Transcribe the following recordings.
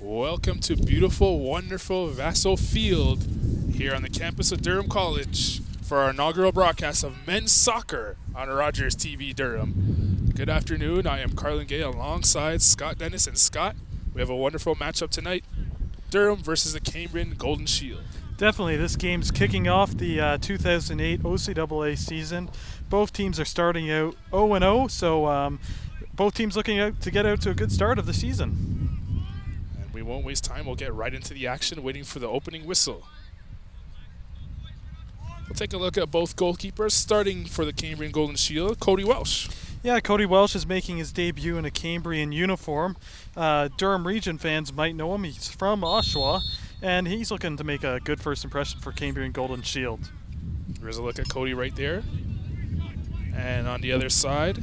Welcome to beautiful, wonderful Vassal Field here on the campus of Durham College for our inaugural broadcast of men's soccer on Rogers TV Durham. Good afternoon. I am Carlin Gay alongside Scott Dennis. And Scott, we have a wonderful matchup tonight. Durham versus the Cambrian Golden Shield. Definitely, this game's kicking off the 2008 OCAA season. Both teams are starting out 0-0, so both teams looking to get out to a good start of the season. And we won't waste time. We'll get right into the action, waiting for the opening whistle. We'll take a look at both goalkeepers, starting for the Cambrian Golden Shield, Cody Welsh. Yeah, Cody Welsh is making his debut in a Cambrian uniform. Durham region fans might know him. He's from Oshawa, and he's looking to make a good first impression for Cambrian Golden Shield. There's a look at Cody right there. And on the other side,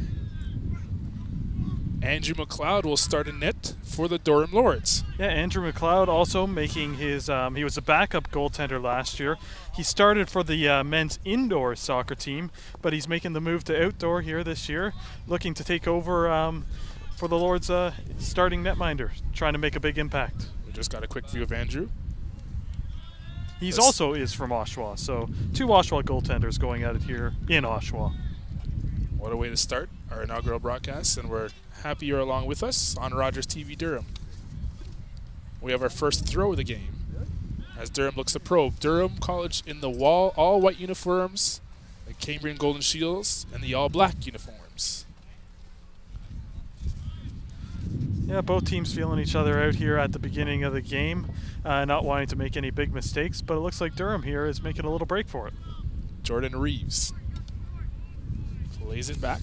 Andrew McLeod will start in net for the Durham Lords. Yeah, Andrew McLeod also making his, he was a backup goaltender last year. He started for the men's indoor soccer team, but he's making the move to outdoor here this year, looking to take over for the Lords starting netminder, trying to make a big impact. We just got a quick view of Andrew. He's also is from Oshawa, so two Oshawa goaltenders going at it here in Oshawa. What a way to start our inaugural broadcast, and we're happy you're along with us on Rogers TV Durham. We have our first throw of the game as Durham looks to probe. Durham College in the all white uniforms, the Cambrian Golden Shields, and the all black uniforms. Yeah, both teams feeling each other out here at the beginning of the game, not wanting to make any big mistakes, but it looks like Durham here is making a little break for it. Jordan Reeves lays it back.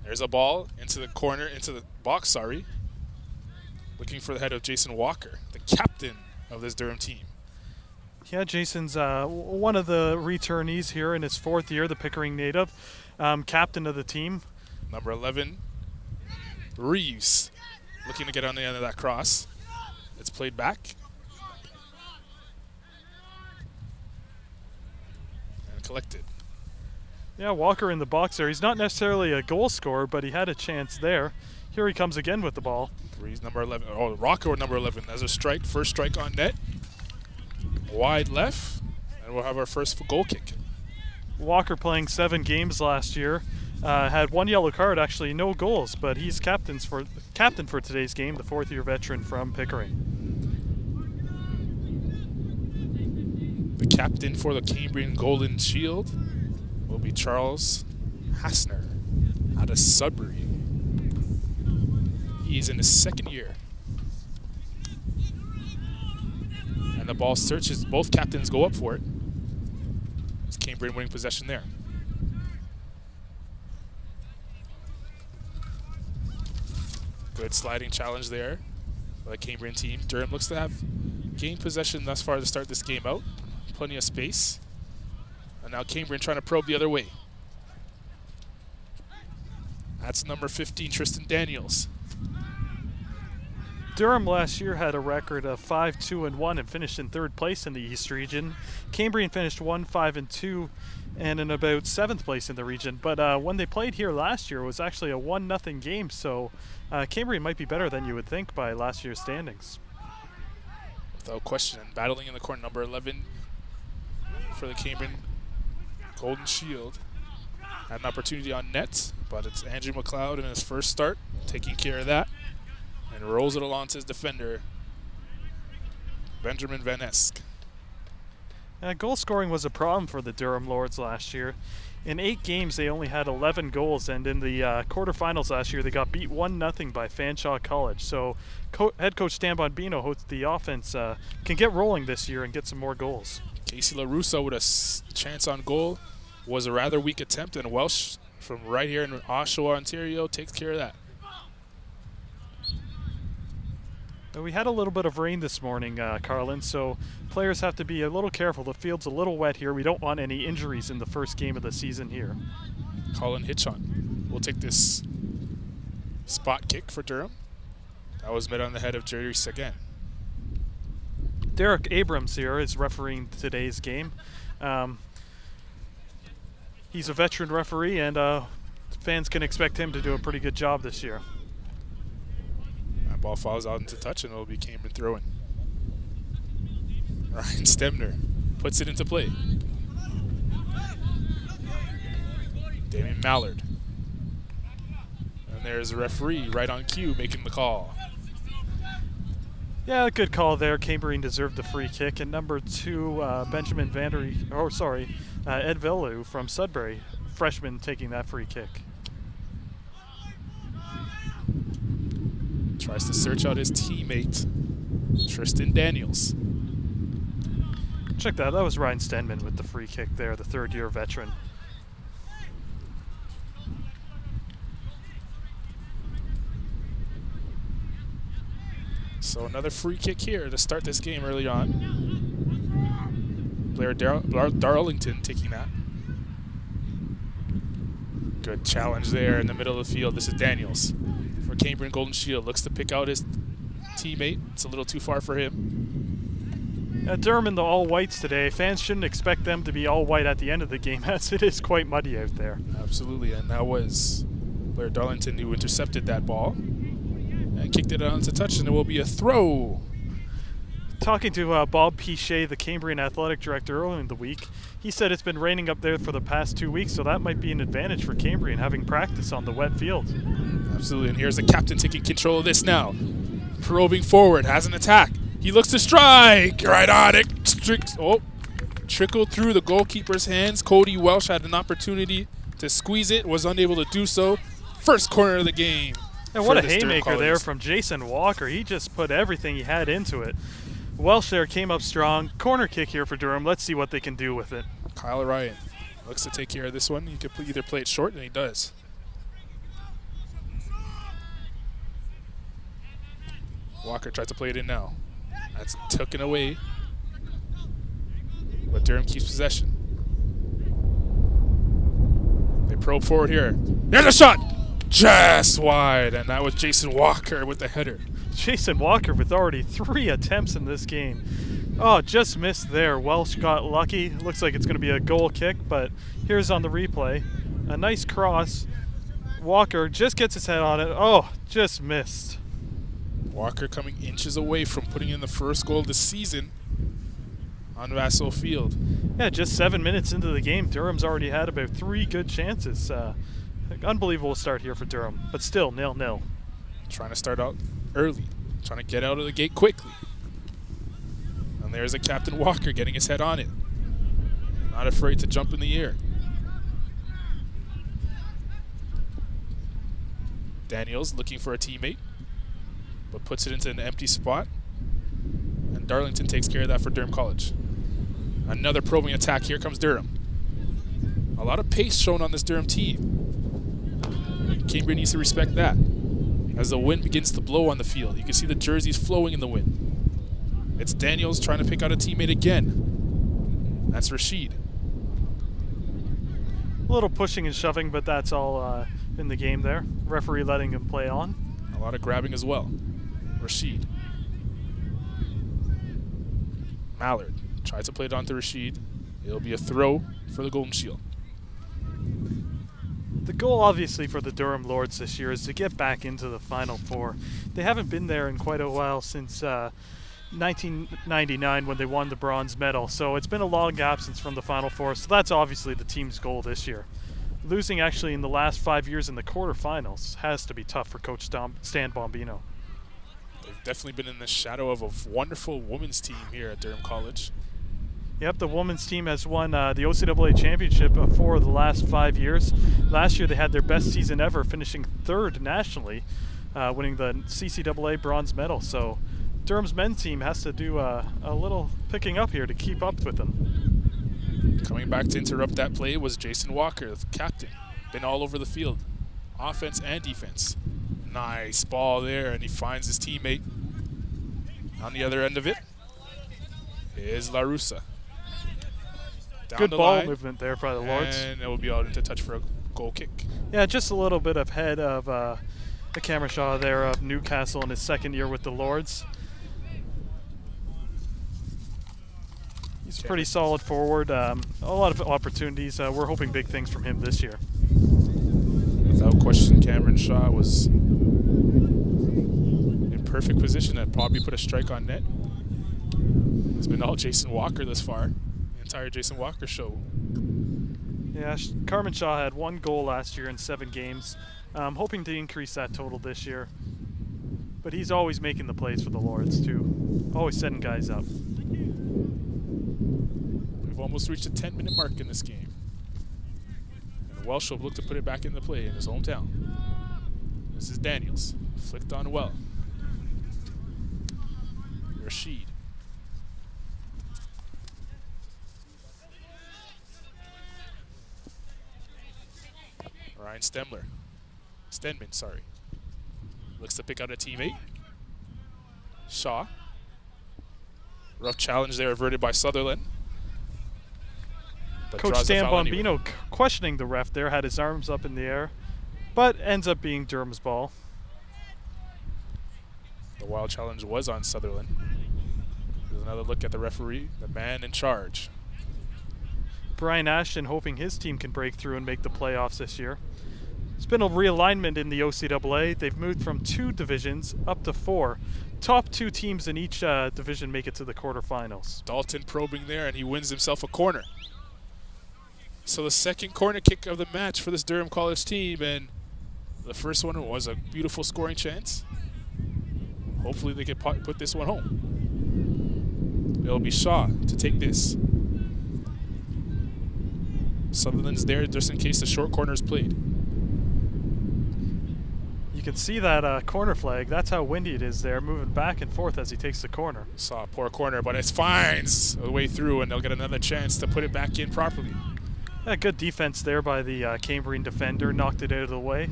There's a ball into the corner, into the box, sorry. Looking for the head of Jason Walker, the captain of this Durham team. Yeah, Jason's one of the returnees here in his fourth year, the Pickering native, captain of the team. Number 11, Reeves, looking to get on the end of that cross. It's played back. And collected. Yeah, Walker in the box there. He's not necessarily a goal scorer, but he had a chance there. Here he comes again with the ball. Reeves, number 11. Oh, Rocco, number 11. As a strike, first strike on net. Wide left, and we'll have our first goal kick. Walker playing 7 games last year. Had 1 yellow card, actually no goals, but he's captain for today's game, the fourth-year veteran from Pickering. The captain for the Cambrian Golden Shield will be Charles Hassner out of Sudbury. He's in his second year. And the ball searches. Both captains go up for it. It's Cambrian winning possession there. Good sliding challenge there by the Cambrian team. Durham looks to have gained possession thus far to start this game out. Plenty of space. And now Cambrian trying to probe the other way. That's number 15, Tristan Daniels. Durham last year had a record of 5-2-1 and finished in third place in the East region. Cambrian finished 1-5-2 and in about 7th place in the region. But when they played here last year, it was actually a 1-0 game. So Cambrian might be better than you would think by last year's standings. Without question, and battling in the corner, number 11 for the Cambrian Golden Shield. Had an opportunity on net, but it's Andrew McLeod in his first start, taking care of that, and rolls it along to his defender, Benjamin Van Esk. Goal scoring was a problem for the Durham Lords last year. In 8 games, they only had 11 goals, and in the quarterfinals last year, they got beat 1-0 by Fanshawe College. So head coach Stan Bonbino hopes the offense can get rolling this year and get some more goals. Casey LaRusso with a chance on goal was a rather weak attempt, and Welsh from right here in Oshawa, Ontario, takes care of that. We had a little bit of rain this morning, Carlin, so players have to be a little careful. The field's a little wet here. We don't want any injuries in the first game of the season here. Colin Hitchon will take this spot kick for Durham. That was met on the head of Jerry Sagan. Derek Abrams here is refereeing today's game. He's a veteran referee, and fans can expect him to do a pretty good job this year. Ball falls out into touch, and it'll be Cambrian throwing. Ryan Stemner puts it into play. Damien Mallard. And there's a referee right on cue making the call. Yeah, good call there. Cambrian deserved the free kick. And number 2, Benjamin Ed Villu from Sudbury, freshman, taking that free kick. Tries to search out his teammate, Tristan Daniels. Check that. That was Ryan Stenman with the free kick there, the third-year veteran. So another free kick here to start this game early on. Blair Darlington taking that. Good challenge there in the middle of the field. This is Daniels for Cambrian Golden Shield. Looks to pick out his teammate. It's a little too far for him. Durham in the all-whites today. Fans shouldn't expect them to be all-white at the end of the game, as it is quite muddy out there. Absolutely, and that was Blair Darlington who intercepted that ball and kicked it out into touch, and it will be a throw. Talking to Bob Pichet, the Cambrian athletic director, earlier in the week, he said it's been raining up there for the past 2 weeks, so that might be an advantage for Cambrian, having practice on the wet field. Absolutely, and here's the captain taking control of this now. Probing forward, has an attack. He looks to strike. Right on it. Trickled through the goalkeeper's hands. Cody Welsh had an opportunity to squeeze it, was unable to do so. First corner of the game. And what a haymaker there from Jason Walker. He just put everything he had into it. Welsh there came up strong. Corner kick here for Durham. Let's see what they can do with it. Kyle Ryan looks to take care of this one. He could either play it short, and he does. Walker tried to play it in now. That's taken away. But Durham keeps possession. They probe forward here. There's a shot! Just wide, and that was Jason Walker with the header. Jason Walker with already 3 attempts in this game. Oh, just missed there. Welsh got lucky. Looks like it's going to be a goal kick, but here's on the replay. A nice cross. Walker just gets his head on it. Oh, just missed. Walker coming inches away from putting in the first goal of the season on Vassal Field. Yeah, just 7 minutes into the game, Durham's already had about 3 good chances. Unbelievable start here for Durham, but still 0-0. Trying to start out early, trying to get out of the gate quickly. And there's a Captain Walker getting his head on it. Not afraid to jump in the air. Daniels looking for a teammate, but puts it into an empty spot. And Darlington takes care of that for Durham College. Another probing attack. Here comes Durham. A lot of pace shown on this Durham team. Cambrian needs to respect that. As the wind begins to blow on the field, you can see the jerseys flowing in the wind. It's Daniels trying to pick out a teammate again. That's Rashid. A little pushing and shoving, but that's all in the game there. Referee letting him play on. A lot of grabbing as well. Rashid. Mallard tries to play it onto Rashid. It'll be a throw for the Golden Shield. The goal, obviously, for the Durham Lords this year is to get back into the Final Four. They haven't been there in quite a while since 1999 when they won the bronze medal. So it's been a long absence from the Final Four. So that's obviously the team's goal this year. Losing actually in the last 5 years in the quarterfinals has to be tough for Coach Stan Bombino. They've definitely been in the shadow of a wonderful women's team here at Durham College. Yep, the women's team has won the OCAA championship 4 of the last 5 years. Last year they had their best season ever, finishing 3rd nationally, winning the CCAA bronze medal. So Durham's men's team has to do a little picking up here to keep up with them. Coming back to interrupt that play was Jason Walker, the captain. Been all over the field, offense and defense. Nice ball there, and he finds his teammate. On the other end of it is LaRussa. Good ball movement there by the Lords. And it will be out into touch for a goal kick. Yeah, just a little bit ahead of the camera shot there of Newcastle in his 2nd year with the Lords. He's a pretty solid forward. A lot of opportunities. We're hoping big things from him this year. Without question, Cameron Shaw was in perfect position that probably put a strike on net. It's been all Jason Walker thus far. The entire Jason Walker show. Yeah, Carmen Shaw had 1 goal last year in 7 games. Hoping to increase that total this year. But he's always making the plays for the Lords, too. Always setting guys up. We've almost reached the 10-minute mark in this game. And Welsh will look to put it back into play in his hometown. This is Daniels. Flicked on well. Rashid. Ryan Stenman, sorry. Looks to pick out a teammate. Shaw. Rough challenge there averted by Sutherland. But Coach draws the Dan foul anyway. Bombino questioning the ref there, had his arms up in the air, but ends up being Durham's ball. The wild challenge was on Sutherland. There's another look at the referee, the man in charge. Brian Ashton hoping his team can break through and make the playoffs this year. It's been a realignment in the OCAA. They've moved from 2 divisions up to 4. Top 2 teams in each division make it to the quarterfinals. Dalton probing there, and he wins himself a corner. So the second corner kick of the match for this Durham College team, and the first one was a beautiful scoring chance. Hopefully they can put this one home. It'll be Shaw to take this. Sutherland's there just in case the short corner is played. You can see that corner flag. That's how windy it is there, moving back and forth as he takes the corner. Saw a poor corner, but it finds a way through, and they'll get another chance to put it back in properly. Yeah, good defense there by the Cambrian defender, knocked it out of the way.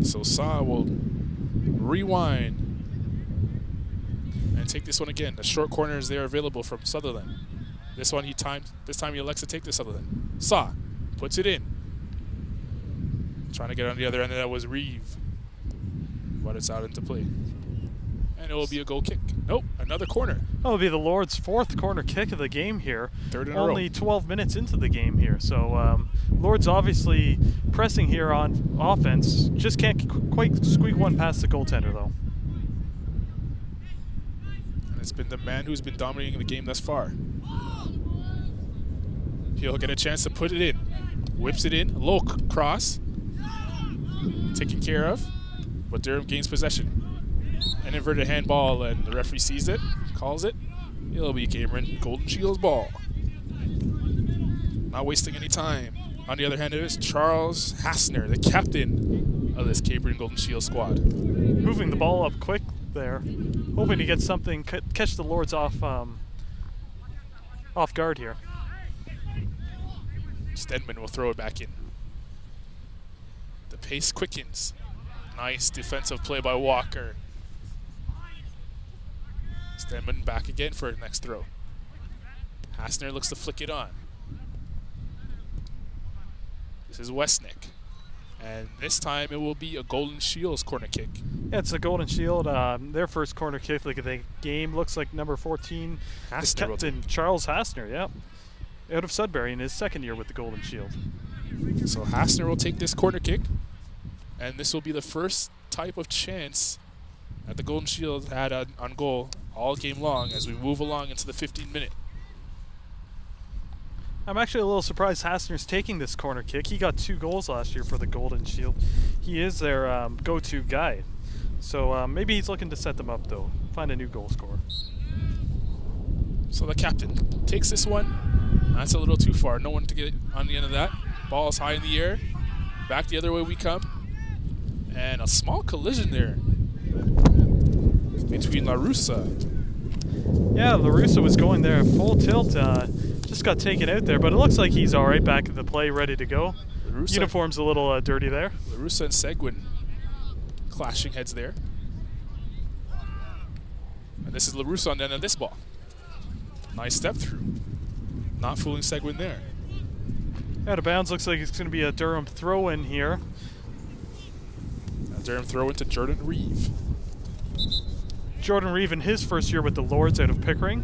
So Sa will rewind and take this one again. The short corner is there available from Sutherland. This one this time he elects to take the Sutherland. Sa puts it in. Trying to get on the other end, and that was Reeve. But it's out into play. And it will be a goal kick. Nope, another corner. That'll be the Lords' 4th corner kick of the game here. 3rd in a row. Only 12 minutes into the game here. So Lords obviously pressing here on offense. Just can't quite squeak one past the goaltender, though. And it's been the man who's been dominating the game thus far. He'll get a chance to put it in. Whips it in. Low cross. Taken care of. But Durham gains possession. An inverted handball, and the referee sees it, calls it. It'll be Cameron Golden Shield's ball. Not wasting any time. On the other hand, it is Charles Hassner, the captain of this Cambrian Golden Shield squad. Moving the ball up quick there, hoping to get something, catch the Lords off guard here. Stenman will throw it back in. The pace quickens. Nice defensive play by Walker. Stenman back again for the next throw. Hassner looks to flick it on. This is Westnick. And this time it will be a Golden Shields corner kick. Yeah, it's a Golden Shield. Their first corner kick of the game looks like number 14, is captain Charles Hassner, yeah. Out of Sudbury in his 2nd year with the Golden Shield. So Hassner will take this corner kick. And this will be the first type of chance that the Golden Shield had on goal all game long as we move along into the 15-minute. I'm actually a little surprised Hassner's taking this corner kick. He got 2 goals last year for the Golden Shield. He is their go-to guy. So maybe he's looking to set them up, though. Find a new goal scorer. So the captain takes this one. That's a little too far. No one to get on the end of that. Ball is high in the air. Back the other way we come. And a small collision there between LaRussa. Yeah, LaRussa was going there full tilt. Just got taken out there, but it looks like he's all right back in the play, ready to go. LaRussa. Uniform's a little dirty there. LaRussa and Seguin clashing heads there. And this is LaRussa on the end of this ball. Nice step through. Not fooling Seguin there. Out of bounds, looks like it's going to be a Durham throw-in here. Durham throw into Jordan Reeve. Jordan Reeve in his first year with the Lords out of Pickering.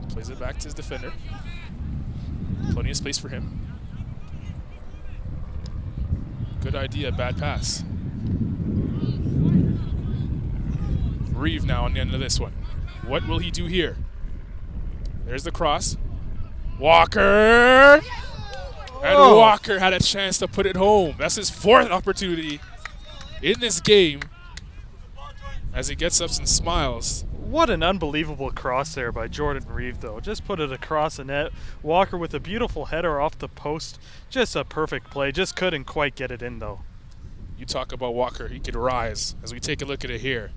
Plays it back to his defender. Plenty of space for him. Good idea, bad pass. Reeve now on the end of this one. What will he do here? There's the cross. Walker! And Walker had a chance to put it home. That's his 4th opportunity in this game as he gets up and smiles. What an unbelievable cross there by Jordan Reeve, though. Just put it across the net. Walker with a beautiful header off the post. Just a perfect play. Just couldn't quite get it in, though. You talk about Walker. He could rise. As we take a look at it here.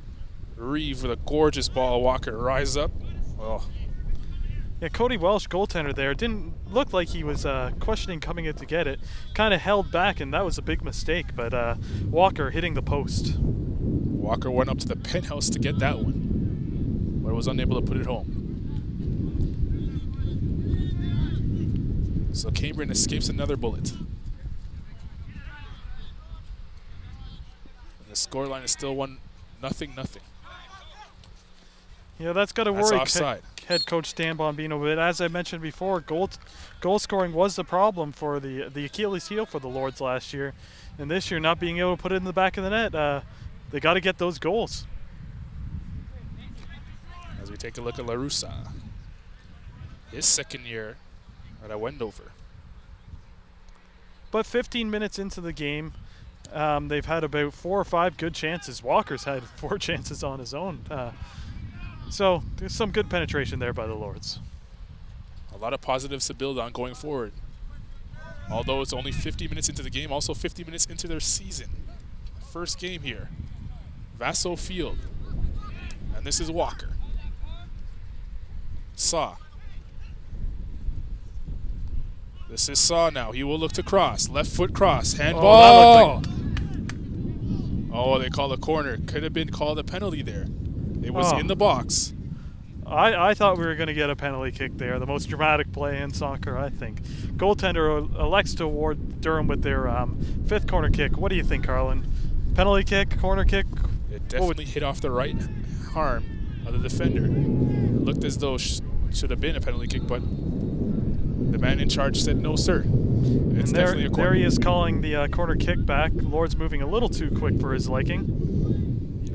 Reeve with a gorgeous ball. Walker rise up. Oh. Yeah, Cody Welsh, goaltender there, didn't look like he was questioning coming out to get it. Kind of held back, and that was a big mistake. But Walker hitting the post. Walker went up to the penthouse to get that one, but was unable to put it home. So Cambrian escapes another bullet. And the scoreline is still 1-0. Yeah, that's got to That's worry offside. head coach Stan Bombino. But as I mentioned before, goal scoring was the problem for the Achilles heel for the Lords last year. And this year, not being able to put it in the back of the net, they got to get those goals. As we take a look at LaRussa, his 2nd year at Wendover. But 15 minutes into the game, they've had about 4 or 5 good chances. Walker's had 4 chances on his own. So there's some good penetration there by the Lords. A lot of positives to build on going forward. Although it's only 50 minutes into the game, also 50 minutes into their season. First game here. Vaso Field. And this is Walker. Saw. This is Saw now. He will look to cross. Left foot cross. Handball. Oh, they call a corner. Could have been called a penalty there. It was in the box. I thought we were going to get a penalty kick there. The most dramatic play in soccer, I think. Goaltender elects to award Durham with their 5th corner kick. What do you think, Carlin? Penalty kick, corner kick? It definitely hit off the right arm of the defender. It looked as though should have been a penalty kick, but the man in charge said no, sir. It's definitely a corner. There he is calling the corner kick back. Lord's moving a little too quick for his liking.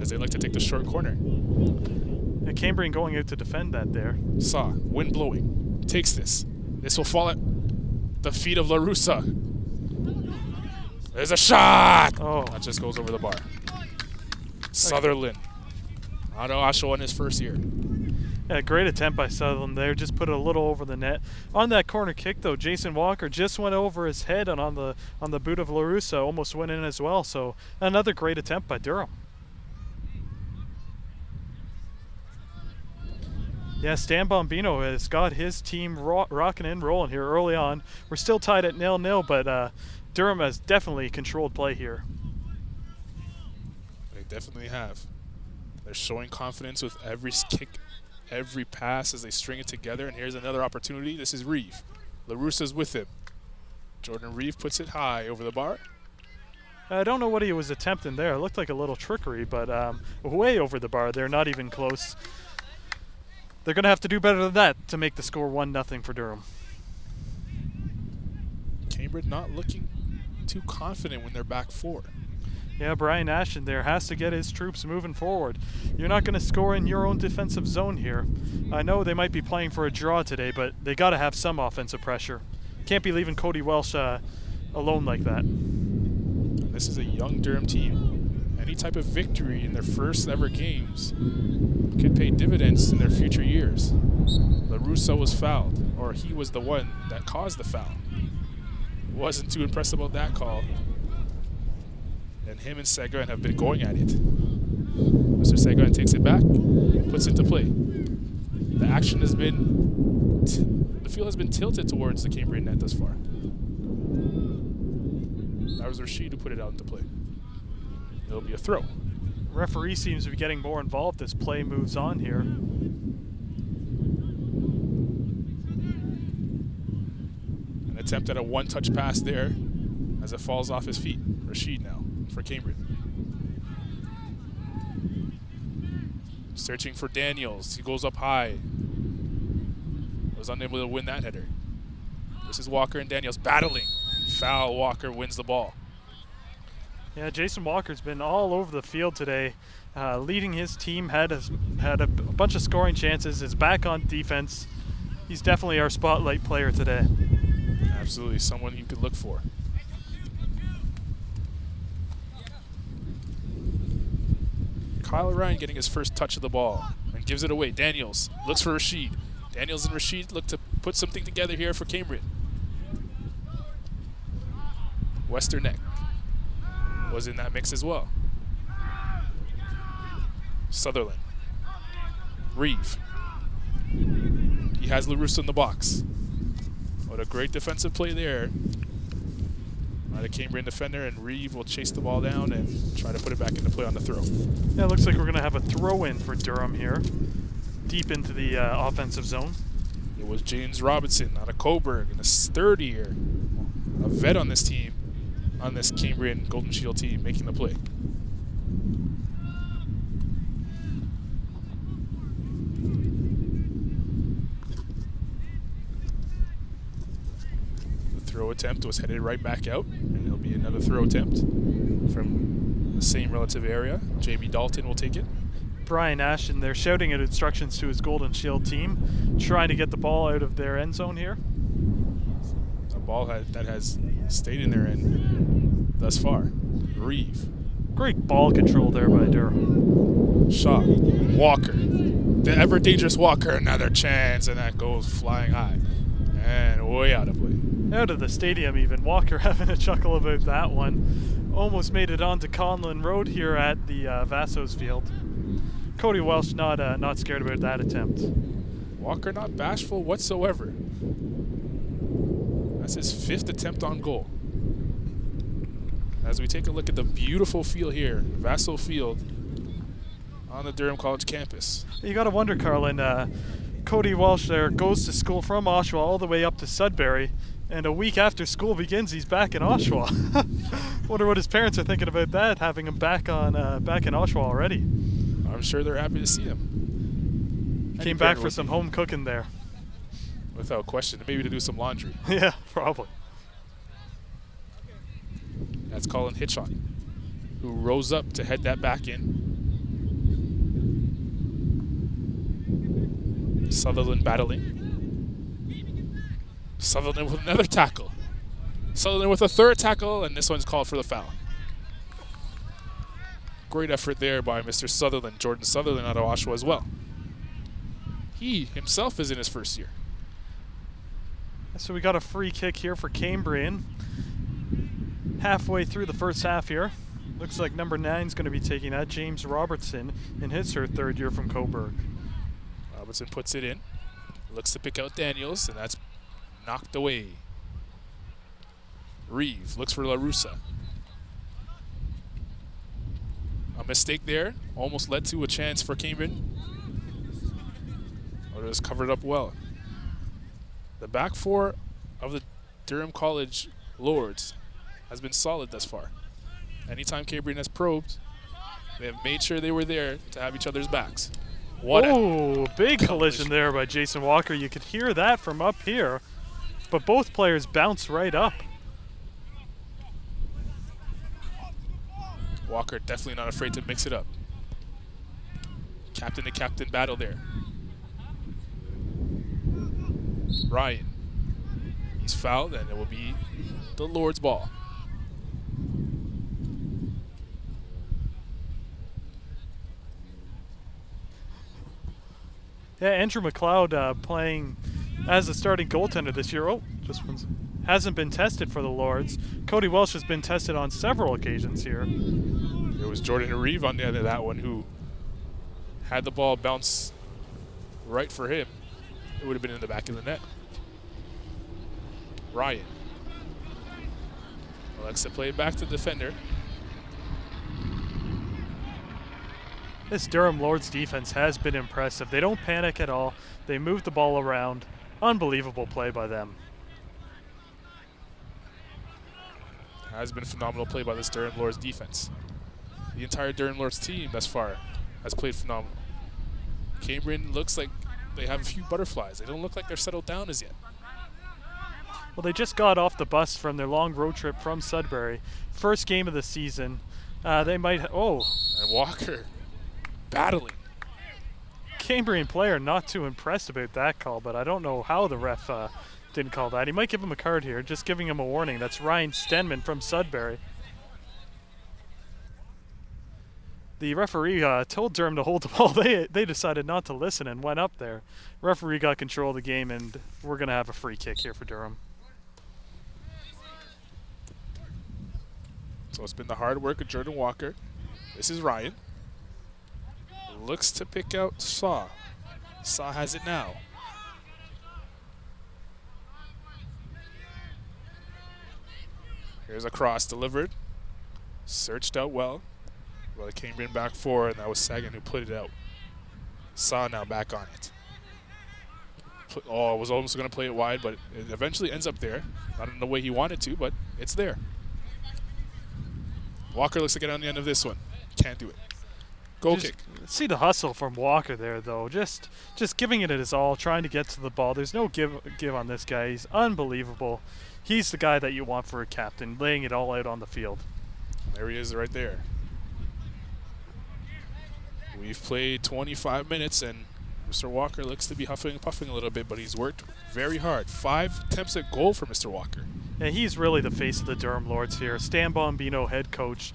As they like to take the short corner. And Cambrian going out to defend that there. Saw, wind blowing, takes this. This will fall at the feet of LaRussa. There's a shot! Oh. That just goes over the bar. Sutherland. Otto Asho in his 1st year. Yeah, great attempt by Sutherland there. Just put it a little over the net. On that corner kick, though, Jason Walker just went over his head, and on the boot of LaRussa almost went in as well. So another great attempt by Durham. Yeah, Stan Bombino has got his team rocking and rolling here early on. We're still tied at 0-0, but Durham has definitely controlled play here. They definitely have. They're showing confidence with every kick, every pass as they string it together. And here's another opportunity. This is Reeve. LaRussa's with him. Jordan Reeve puts it high over the bar. I don't know what he was attempting there. It looked like a little trickery, but way over the bar. They're not even close. They're going to have to do better than that to make the score 1-0 for Durham. Cambridge not looking too confident when they're back 4. Yeah, Brian Ashton there has to get his troops moving forward. You're not going to score in your own defensive zone here. I know they might be playing for a draw today, but they got to have some offensive pressure. Can't be leaving Cody Welsh alone like that. This is a young Durham team. Any type of victory in their first ever games could pay dividends in their future years. LaRussa was fouled, or he was the one that caused the foul. Wasn't too impressed about that call. And him and Seguin have been going at it. Mr. Seguin takes it back, puts it to play. The action has been, the field has been tilted towards the Cambrian net thus far. That was Rashid who put it out into play. It'll be a throw. Referee seems to be getting more involved as play moves on here. An attempt at a one-touch pass there as it falls off his feet. Rashid now for Cambridge. Searching for Daniels. He goes up high. Was unable to win that header. This is Walker and Daniels battling. Foul. Walker wins the ball. Yeah, Jason Walker's been all over the field today, leading his team. Had a bunch of scoring chances. Is back on defense. He's definitely our spotlight player today. Absolutely, someone you could look for. Kyle Ryan getting his first touch of the ball and gives it away. Daniels looks for Rashid. Daniels and Rashid look to put something together here for Cambrian. Westerneck was in that mix as well. Sutherland. Reeve. He has LaRusso in the box. What a great defensive play there by the Cambrian defender, and Reeve will chase the ball down and try to put it back into play on the throw. Yeah, it looks like we're going to have a throw-in for Durham here, deep into the offensive zone. It was James Robinson out of Coburg in his third year, a vet on this team, on this Cambrian Golden Shield team, making the play. Throw attempt was headed right back out, and it'll be another throw attempt from the same relative area. Jamie Dalton will take it. Brian Ashton, they're shouting out instructions to his Golden Shield team, trying to get the ball out of their end zone here. A ball that has stayed in their end thus far. Reeve. Great ball control there by Durham. Shot. Walker. The ever dangerous Walker, another chance, and that goes flying high. And way out of play. Out of the stadium even. Walker having a chuckle about that one. Almost made it onto Conlin Road here at the Vassos field. Cody Welsh not scared about that attempt. Walker not bashful whatsoever. That's his 5th attempt on goal. As we take a look at the beautiful field here, Vassal Field on the Durham College campus. You got to wonder, Carlin, Cody Welsh there goes to school from Oshawa all the way up to Sudbury, and a week after school begins, he's back in Oshawa. Wonder what his parents are thinking about that, having him back in Oshawa already. I'm sure they're happy to see him. Came back for some home cooking there. Without question, maybe to do some laundry. Yeah, probably. That's Colin Hitchon, who rose up to head that back in. Sutherland battling. Sutherland with another tackle. Sutherland with a third tackle, and this one's called for the foul. Great effort there by Mr. Sutherland, Jordan Sutherland out of Oshawa as well. He himself is in his first year. So we got a free kick here for Cambrian. Halfway through the first half here. Looks like number 9 is going to be taking that, James Robertson, in his third year from Coburg. Robertson puts it in. Looks to pick out Daniels, and that's knocked away. Reeve looks for LaRussa. A mistake there almost led to a chance for Cambrian. But it was covered up well. The back four of the Durham College Lords has been solid thus far. Anytime Cambrian has probed, they have made sure they were there to have each other's backs. What a big collision there by Jason Walker. You could hear that from up here, but both players bounce right up. Walker definitely not afraid to mix it up. Captain to captain battle there. Ryan. He's fouled, and it will be the Lord's ball. Yeah, Andrew McLeod playing as a starting goaltender this year. Oh, just one. Hasn't been tested for the Lords. Cody Welsh has been tested on several occasions here. It was Jordan Reeve on the end of that one who had the ball bounce right for him. It would have been in the back of the net. Ryan. Alexa played back to the defender. This Durham Lords defense has been impressive. They don't panic at all. They move the ball around. Unbelievable play by them. Has been a phenomenal play by this Durham Lords defense. The entire Durham Lords team thus far has played phenomenal. Cambrian looks like they have a few butterflies. They don't look like they're settled down as yet. Well, they just got off the bus from their long road trip from Sudbury. First game of the season. They might. And Walker battling. Cambrian player not too impressed about that call, but I don't know how the ref didn't call that. He might give him a card here, just giving him a warning. That's Ryan Stenman from Sudbury. The referee told Durham to hold the ball. They decided not to listen and went up there. Referee got control of the game, and we're going to have a free kick here for Durham. So it's been the hard work of Jordan Walker. This is Ryan. Looks to pick out Saw. Saw has it now. Here's a cross delivered. Searched out well. Well, it came in back four, and that was Sagan who put it out. Saw now back on it. Was almost going to play it wide, but it eventually ends up there. Not in the way he wanted to, but it's there. Walker looks to get on the end of this one. Can't do it. Goal kick. See the hustle from Walker there, though. Just giving it his all, trying to get to the ball. There's no give on this guy. He's unbelievable. He's the guy that you want for a captain, laying it all out on the field. There he is right there. We've played 25 minutes, and Mr. Walker looks to be huffing and puffing a little bit, but he's worked very hard. 5 attempts at goal for Mr. Walker. Yeah, he's really the face of the Durham Lords here. Stan Bombino, head coach,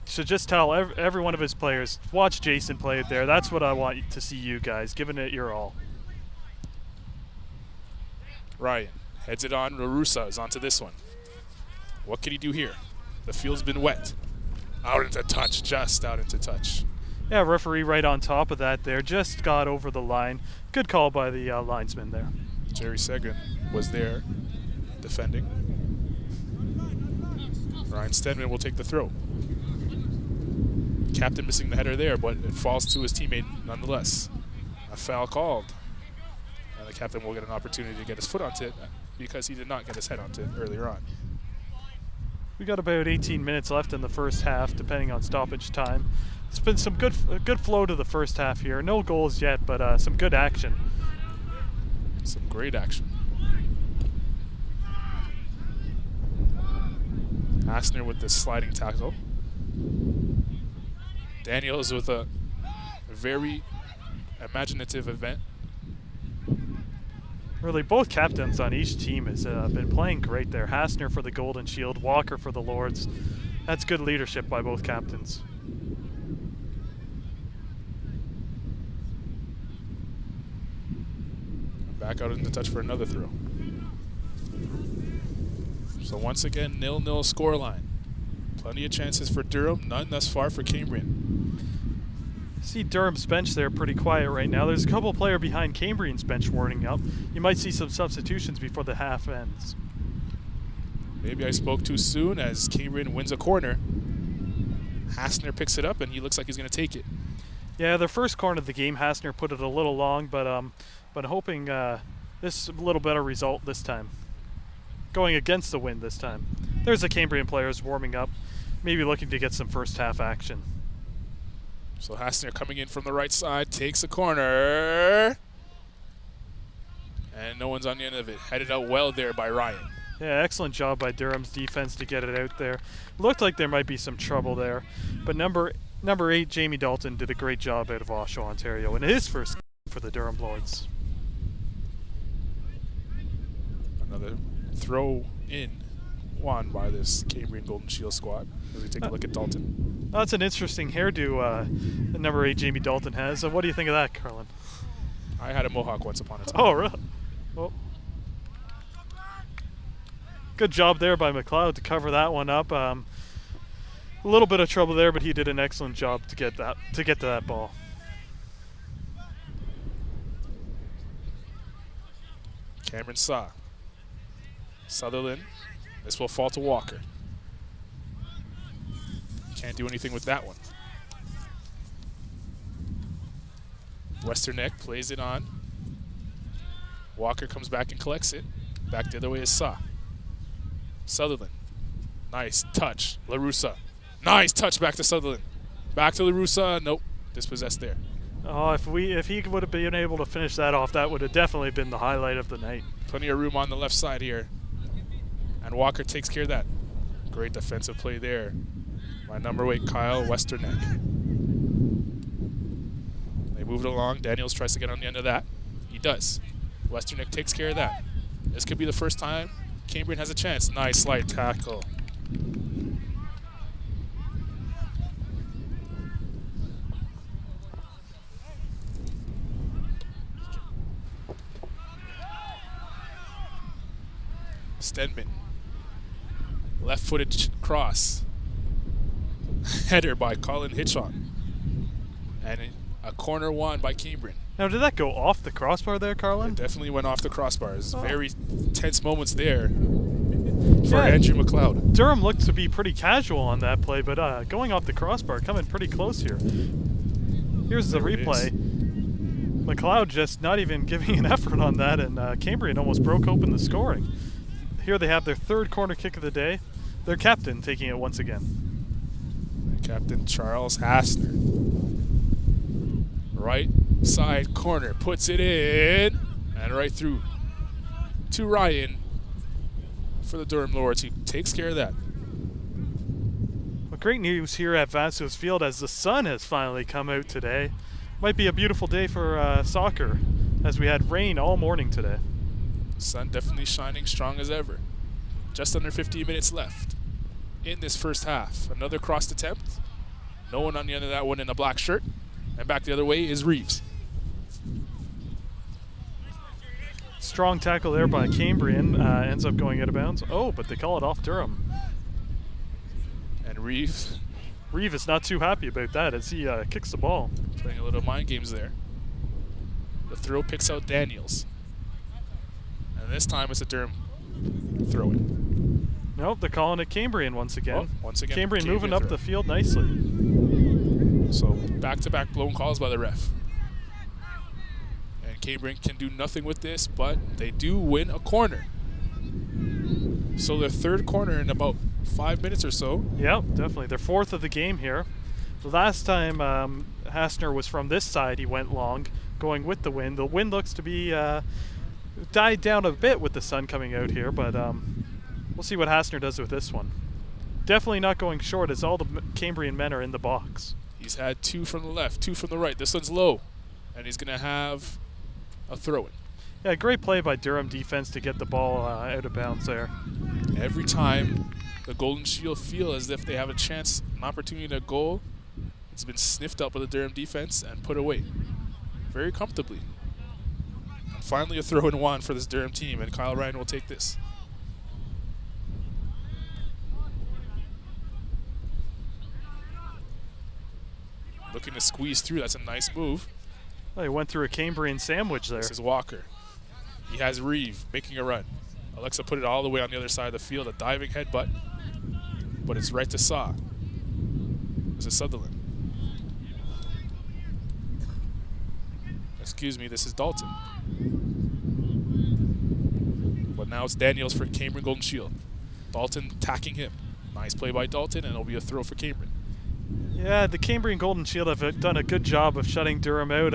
should just tell every one of his players, watch Jason play it there. That's what I want to see you guys, giving it your all. Ryan heads it on. Larusa is onto this one. What can he do here? The field's been wet. Out into touch, just out into touch. Yeah, referee right on top of that there. Just got over the line. Good call by the linesman there. Jerry Seguin was there defending. Ryan Stedman will take the throw. Captain missing the header there, but it falls to his teammate nonetheless. A foul called. And the captain will get an opportunity to get his foot onto it because he did not get his head onto it earlier on. We got about 18 minutes left in the first half, depending on stoppage time. It's been some good flow to the first half here. No goals yet, but some good action. Some great action. Hassner with the sliding tackle. Daniels with a very imaginative event. Really, both captains on each team has been playing great there. Hassner for the Golden Shield, Walker for the Lords. That's good leadership by both captains. Back out into touch for another throw. So once again, 0-0 scoreline. Plenty of chances for Durham, none thus far for Cambrian. See Durham's bench there pretty quiet right now. There's a couple player behind Cambrian's bench warming up. You might see some substitutions before the half ends. Maybe I spoke too soon as Cambrian wins a corner. Hassner picks it up and he looks like he's going to take it. Yeah, their first corner of the game, Hassner put it a little long, but hoping this a little better result this time. Going against the wind this time. There's the Cambrian players warming up, maybe looking to get some first half action. So Hassner coming in from the right side, takes a corner. And no one's on the end of it. Headed out well there by Ryan. Yeah, excellent job by Durham's defense to get it out there. Looked like there might be some trouble there, but number 8, Jamie Dalton, did a great job out of Oshawa, Ontario, in his first game for the Durham Lords. Another throw in won by this Cambrian Golden Shield squad. As we take a look at Dalton. That's an interesting hairdo number 8 Jamie Dalton has. What do you think of that, Carlin? I had a mohawk once upon a time. Oh, really? Well, good job there by McLeod to cover that one up. A little bit of trouble there, but he did an excellent job to get to that ball. Cameron Saw. Sutherland. This will fall to Walker. Can't do anything with that one. Westerneck plays it on. Walker comes back and collects it. Back the other way is Saw. Sutherland. Nice touch. LaRussa. Nice touch back to Sutherland. Back to LaRussa. Nope. Dispossessed there. Oh, if he would have been able to finish that off, that would have definitely been the highlight of the night. Plenty of room on the left side here. And Walker takes care of that. Great defensive play there by number 8, Kyle Westerneck. They move it along. Daniels tries to get on the end of that. He does. Westerneck takes care of that. This could be the first time Cambrian has a chance. Nice slide tackle. Stedman. Left-footed cross. Header by Colin Hitchon. And a corner won by Cambrian. Now, did that go off the crossbar there, Carlin? It definitely went off the crossbars. Very tense moments there for Andrew McLeod. Durham looked to be pretty casual on that play, but going off the crossbar, coming pretty close here. Here's the replay. McLeod just not even giving an effort on that, and Cambrian almost broke open the scoring. Here they have their 3rd corner kick of the day. Their captain taking it once again. Captain Charles Hassner. Right side corner, puts it in, and right through to Ryan for the Durham Lords, who takes care of that. Well, great news here at Vassos Field as the sun has finally come out today. Might be a beautiful day for soccer, as we had rain all morning today. Sun definitely shining strong as ever. Just under 15 minutes left in this first half. Another crossed attempt. No one on the end of that one in a black shirt. And back the other way is Reeves. Strong tackle there by Cambrian. Ends up going out of bounds. Oh, but they call it off Durham. And Reeves is not too happy about that as he kicks the ball. playing a little mind games there. The throw picks out Daniels. And this time it's a Durham throw-in. Nope, they're calling it Cambrian once again. Oh, once again, Cambrian moving up throw. the field nicely. So back-to-back blown calls by the ref. And Cambrian can do nothing with this, but they do win a corner. So their 3rd corner in about 5 minutes or so. Yep, definitely. Their 4th of the game here. The last time Hassner was from this side, he went long, going with the wind. The wind looks to be died down a bit with the sun coming out here, but we'll see what Hassner does with this one. Definitely not going short as all the Cambrian men are in the box. He's had 2 from the left, 2 from the right. This one's low, and he's going to have a throw-in. Yeah, great play by Durham defense to get the ball out of bounds there. Every time the Golden Shield feel as if they have a chance, an opportunity to goal, it's been sniffed up by the Durham defense and put away very comfortably. And finally a throw-in one for this Durham team, and Kyle Ryan will take this. Looking to squeeze through. That's a nice move. Well, he went through a Cambrian sandwich there. This is Walker. He has Reeve making a run. Alexa put it all the way on the other side of the field. A diving headbutt. But it's right to Saw. This is Sutherland. Excuse me, this is Dalton. But now it's Daniels for Cambrian Golden Shield. Dalton attacking him. Nice play by Dalton, and it'll be a throw for Cambrian. Yeah, the Cambrian Golden Shield have done a good job of shutting Durham out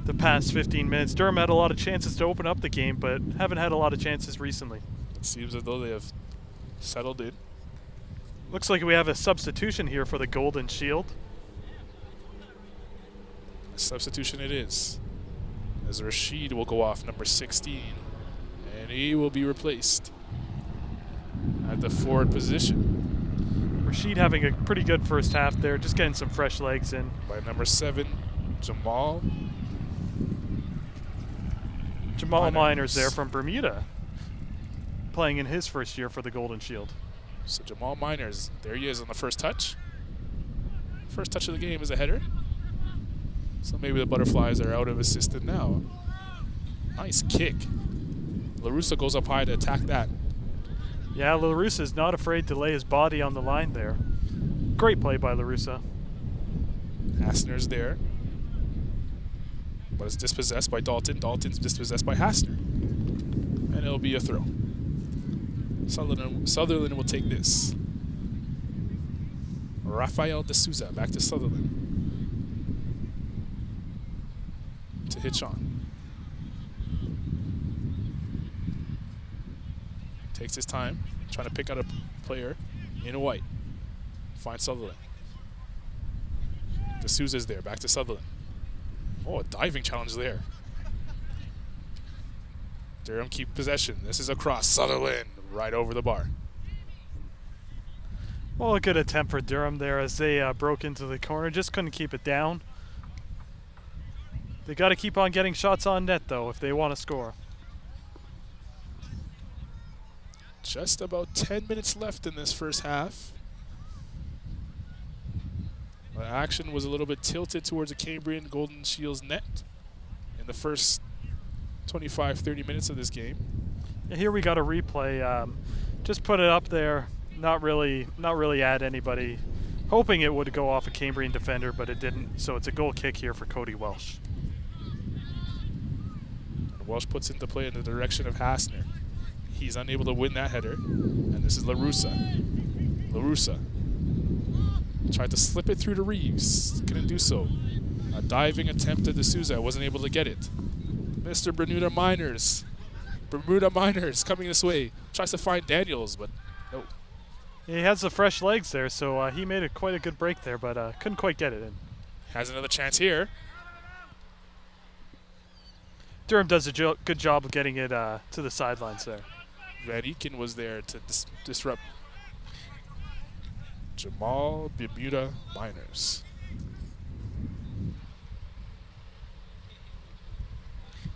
the past 15 minutes. Durham had a lot of chances to open up the game, but haven't had a lot of chances recently. It seems as though they have settled in. Looks like we have a substitution here for the Golden Shield. A substitution it is. As Rashid will go off, number 16. And he will be replaced at the forward position. Rashid having a pretty good first half there, just getting some fresh legs in. By number 7, Jamal Miners there from Bermuda, playing in his first year for the Golden Shield. So Jamal Miners, there he is on the first touch. First touch of the game is a header. So maybe the Butterflies are out of his system now. Nice kick. LaRussa goes up high to attack that. Yeah, LaRussa is not afraid to lay his body on the line there. Great play by LaRussa. Hassner's there. But it's dispossessed by Dalton. Dalton's dispossessed by Hassner. And it'll be a throw. Sutherland will take this. Rafael D'Souza back to Sutherland. To Hitchon. Takes his time. trying to pick out a player in white. Finds Sutherland. D'Souza's there. Back to Sutherland. Oh, a diving challenge there. Durham keep possession. This is a cross. Sutherland right over the bar. Well, a good attempt for Durham there as they broke into the corner. Just couldn't keep it down. They got to keep on getting shots on net, though, if they want to score. Just about 10 minutes left in this first half. The action was a little bit tilted towards the Cambrian Golden Shields net in the first 25-30 minutes of this game. Here we got a replay. Just put it up there. Not really at anybody. Hoping it would go off a Cambrian defender, but it didn't. So it's a goal kick here for Cody Welsh. And Welsh puts into play in the direction of Hassner. He's unable to win that header. And this is LaRussa. LaRussa tried to slip it through to Reeves. Couldn't do so. A diving attempt at D'Souza. Wasn't able to get it. Mr. Bermuda Miners. Bermuda Miners coming this way. Tries to find Daniels, but no. He has the fresh legs there, so he made it quite a good break there, but couldn't quite get it in. Has another chance here. Durham does a good job of getting it to the sidelines there. Van Eken was there to disrupt Jamal Bermuda Miners.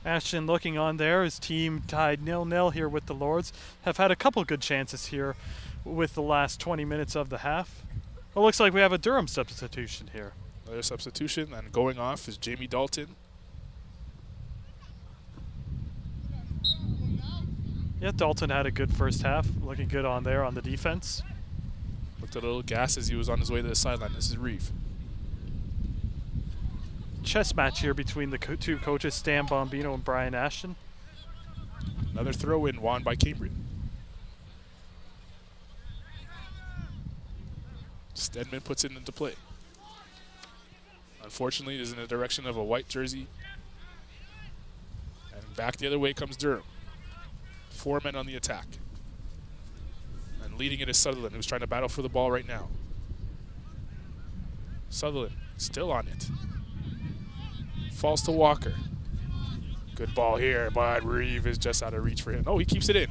Ashton looking on there. His team tied 0-0 here with the Lords. Have had a couple good chances here with the last 20 minutes of the half. It looks like we have a Durham substitution here. Another substitution, and going off is Jamie Dalton. Yeah, Dalton had a good first half. Looking good on there on the defense. Looked a little gas as he was on his way to the sideline. This is Reeve. Chess match here between the two coaches, Stan Bombino and Brian Ashton. Another throw-in won by Cambrian. Stedman puts it into play. Unfortunately, it is in the direction of a white jersey. And back the other way comes Durham. 4 men on the attack. And leading it is Sutherland, who's trying to battle for the ball right now. Sutherland still on it. Falls to Walker. Good ball here, but Reeve is just out of reach for him. Oh, he keeps it in.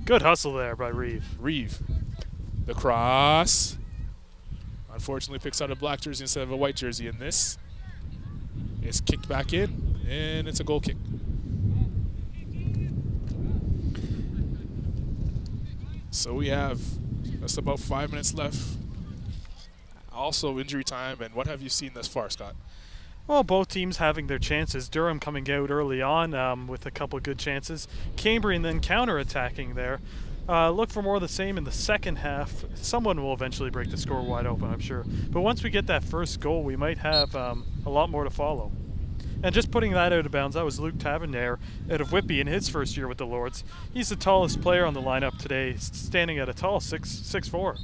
Good hustle there by Reeve. Reeve. The cross. Unfortunately picks out a black jersey instead of a white jersey, and this is kicked back in, and it's a goal kick. So we have just about 5 minutes left. Also injury time, and what have you seen thus far, Scott? Well, both teams having their chances. Durham coming out early on with a couple good chances. Cambrian then counter-attacking there. Look for more of the same in the second half. Someone will eventually break the score wide open, I'm sure. But once we get that first goal, we might have a lot more to follow. And just putting that out of bounds, that was Luke Tavernier out of Whitby in his first year with the Lords. He's the tallest player on the lineup today, standing at a tall 6'4".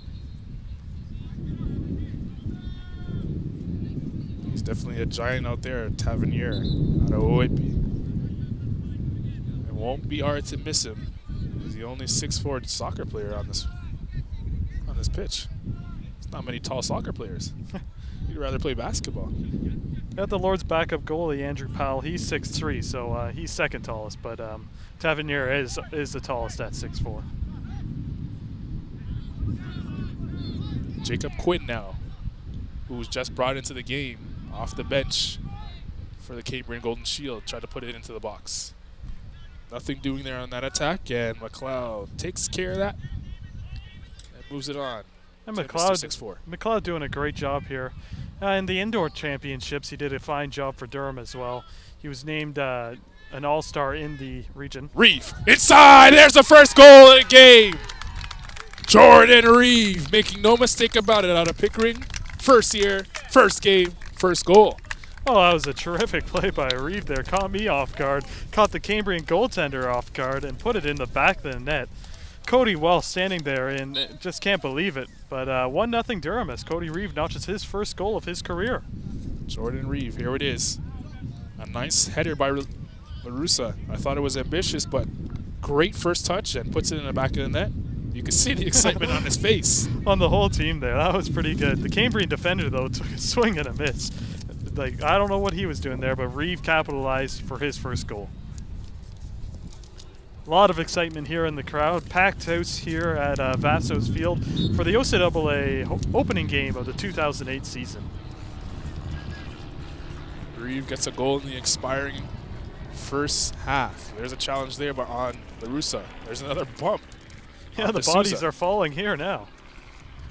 He's definitely a giant out there, Tavernier, out of Whitby. It won't be hard to miss him. He's the only 6'4" soccer player on this pitch. There's not many tall soccer players. You'd rather play basketball. Got the Lord's backup goalie, Andrew Powell. He's 6'3", so he's second tallest, but Tavernier is the tallest at 6'4". Jacob Quinn now, who was just brought into the game off the bench for the Cambrian Golden Shield, tried to put it into the box. Nothing doing there on that attack, and McLeod takes care of that and moves it on. And McLeod doing a great job here. In the indoor championships, he did a fine job for Durham as well. He was named an all-star in the region. Reeve, inside! There's the first goal of the game! Jordan Reeve, making no mistake about it, out of Pickering. First year, first game, first goal. Oh, that was a terrific play by Reeve there. Caught me off guard, caught the Cambrian goaltender off guard, and put it in the back of the net. Cody Wells standing there and just can't believe it. But 1-0 Durham as Cody Reeve notches his first goal of his career. Jordan Reeve, here it is. A nice header by LaRussa. I thought it was ambitious, but great first touch and puts it in the back of the net. You could see the excitement on his face. On the whole team there. That was pretty good. The Cambrian defender, though, took a swing and a miss. Like, I don't know what he was doing there, but Reeve capitalized for his first goal. A lot of excitement here in the crowd. Packed house here at Vasso's Field for the OCAA opening game of the 2008 season. Reeve gets a goal in the expiring first half. There's a challenge there, but on LaRussa. There's another bump. Yeah, the bodies are falling here now.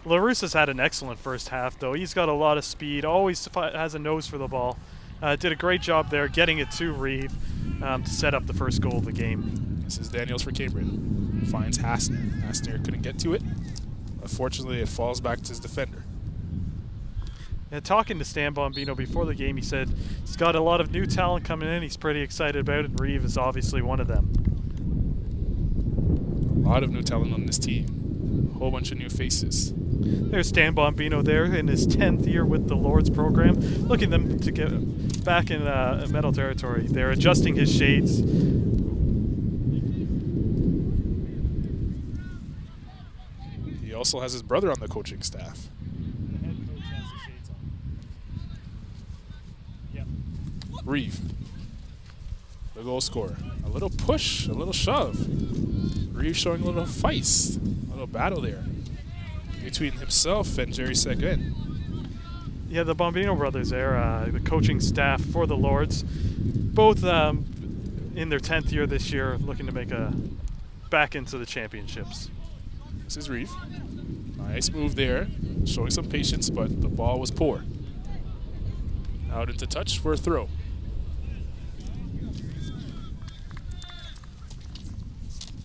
LaRussa's had an excellent first half, though. He's got a lot of speed, always has a nose for the ball. Did a great job there getting it to Reeve to set up the first goal of the game. This is Daniels for Cambrian. Finds Hastner. Hastner couldn't get to it. Unfortunately, it falls back to his defender. Yeah, talking to Stan Bombino before the game, he said he's got a lot of new talent coming in. He's pretty excited about it. Reeve is obviously one of them. A lot of new talent on this team. A whole bunch of new faces. There's Stan Bombino there in his 10th year with the Lords program, looking them to get back in medal territory. They're adjusting his shades. He also has his brother on the coaching staff. The head coach has the shades on. Yep. Reeve, the goal scorer. A little push, a little shove. Reeve showing a little feist, a little battle there between himself and Jerry Seguin. Yeah, the Bombino brothers there, the coaching staff for the Lords, both in their 10th year this year, looking to make a back into the championships. This is Reeve. Nice move there, showing some patience, but the ball was poor. Out into touch for a throw.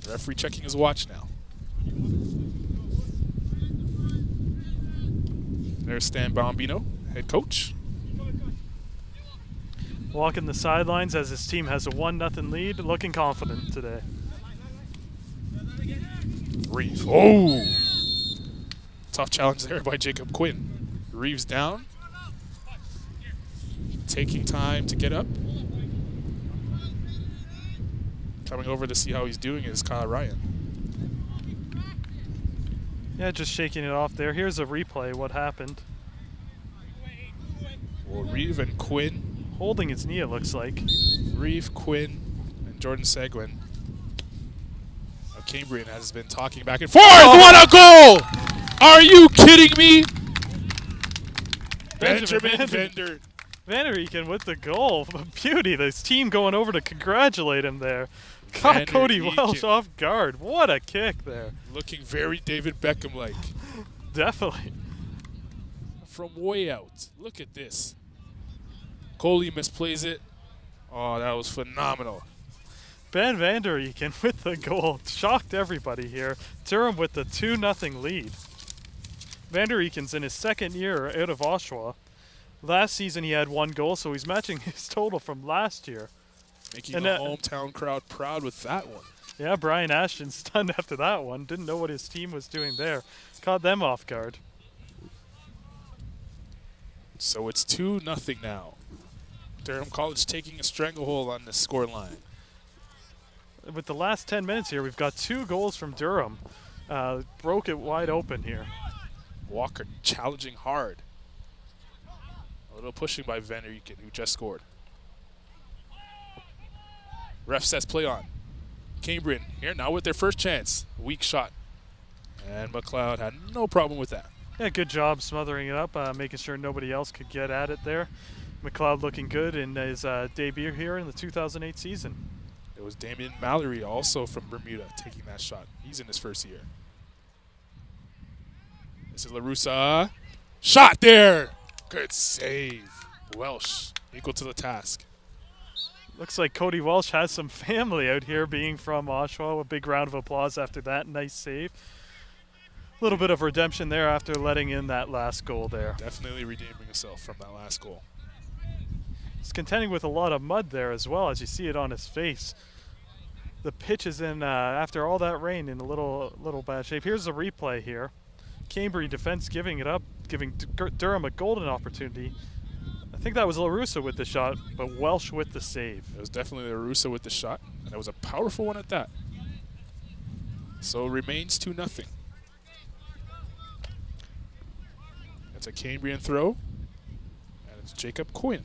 Referee checking his watch now. There's Stan Bombino, head coach. Walking the sidelines as his team has a 1-0 lead, looking confident today. Reeve. Oh! Tough challenge there by Jacob Quinn. Reeve's down. Taking time to get up. Coming over to see how he's doing is Kyle Ryan. Yeah, just shaking it off there. Here's a replay, what happened. Well, Reeve and Quinn. Holding his knee, it looks like. Reeve, Quinn, and Jordan Seguin. Cambrian has been talking back and forth. Oh. What a goal! Are you kidding me? Benjamin Vender. Vandereken with the goal. Beauty. This team going over to congratulate him there. Caught Cody Welsh off guard. What a kick there. Looking very David Beckham-like. Definitely. From way out. Look at this. Coley misplays it. Oh, that was phenomenal. Ben Vandereken with the goal. Shocked everybody here. Durham with the 2-0 lead. Vandereken's in his second year out of Oshawa. Last season he had 1 goal, so he's matching his total from last year. Making the hometown crowd proud with that one. Yeah, Brian Ashton stunned after that one. Didn't know what his team was doing there. Caught them off guard. So it's 2-0 now. Durham College taking a stranglehold on the score line. With the last 10 minutes here, we've got 2 goals from Durham. Broke it wide open here. Walker challenging hard. A little pushing by Vandereken, who just scored. Ref says play on. Cambrian here now with their first chance. Weak shot. And McLeod had no problem with that. Yeah, good job smothering it up, making sure nobody else could get at it there. McLeod looking good in his debut here in the 2008 season. It was Damian Mallory also from Bermuda taking that shot. He's in his first year. This is LaRussa. Shot there! Good save. Welsh equal to the task. Looks like Cody Welsh has some family out here being from Oshawa. A big round of applause after that nice save. A little bit of redemption there after letting in that last goal there. Definitely redeeming himself from that last goal. He's contending with a lot of mud there as well, as you see it on his face. The pitch is in, after all that rain, in a little bad shape. Here's a replay here. Cambrian defense giving it up, giving Durham a golden opportunity. I think that was LaRussa with the shot, but Welsh with the save. It was definitely LaRussa with the shot, and it was a powerful one at that. So it remains 2-0. It's a Cambrian throw, and it's Jacob Quinn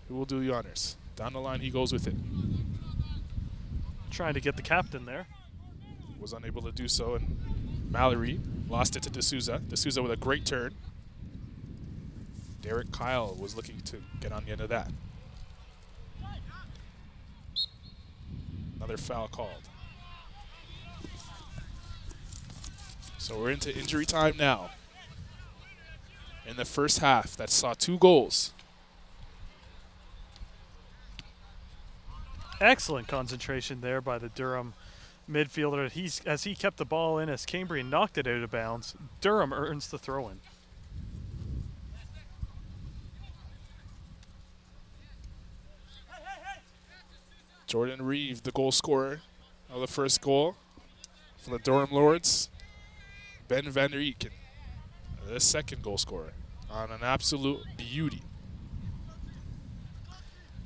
who will do the honors. Down the line he goes with it. Trying to get the captain there. Was unable to do so, and Mallory lost it to D'Souza. D'Souza with a great turn. Derek Kyle was looking to get on the end of that. Another foul called. So we're into injury time now. In the first half, that saw 2 goals. Excellent concentration there by the Durham midfielder. As he kept the ball in, as Cambrian knocked it out of bounds, Durham earns the throw-in. Jordan Reeve, the goal scorer of the first goal for the Durham Lords. Ben van der Eken, the second goal scorer, on an absolute beauty.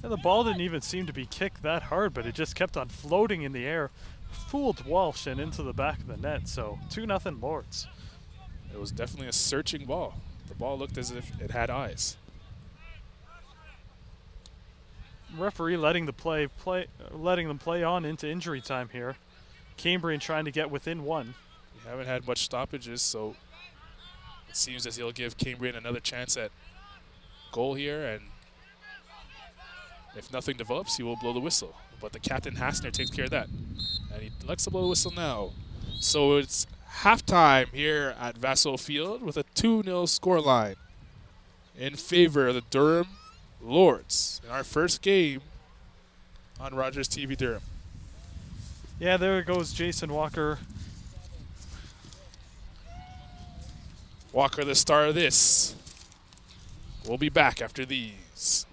And the ball didn't even seem to be kicked that hard, but it just kept on floating in the air, fooled Walsh and into the back of the net. So 2-0 Lords. It was definitely a searching ball. The ball looked as if it had eyes. Referee letting them play on into injury time here. Cambrian trying to get within 1. We haven't had much stoppages, so it seems as he'll give Cambrian another chance at goal here, and if nothing develops, he will blow the whistle. But the captain, Hassner, takes care of that, and he likes to blow the whistle now. So it's halftime here at Vassal Field with a 2-0 scoreline in favor of the Durham Lords in our first game on Rogers TV Durham. Yeah, there goes Jason Walker. Walker, the star of this. We'll be back after these.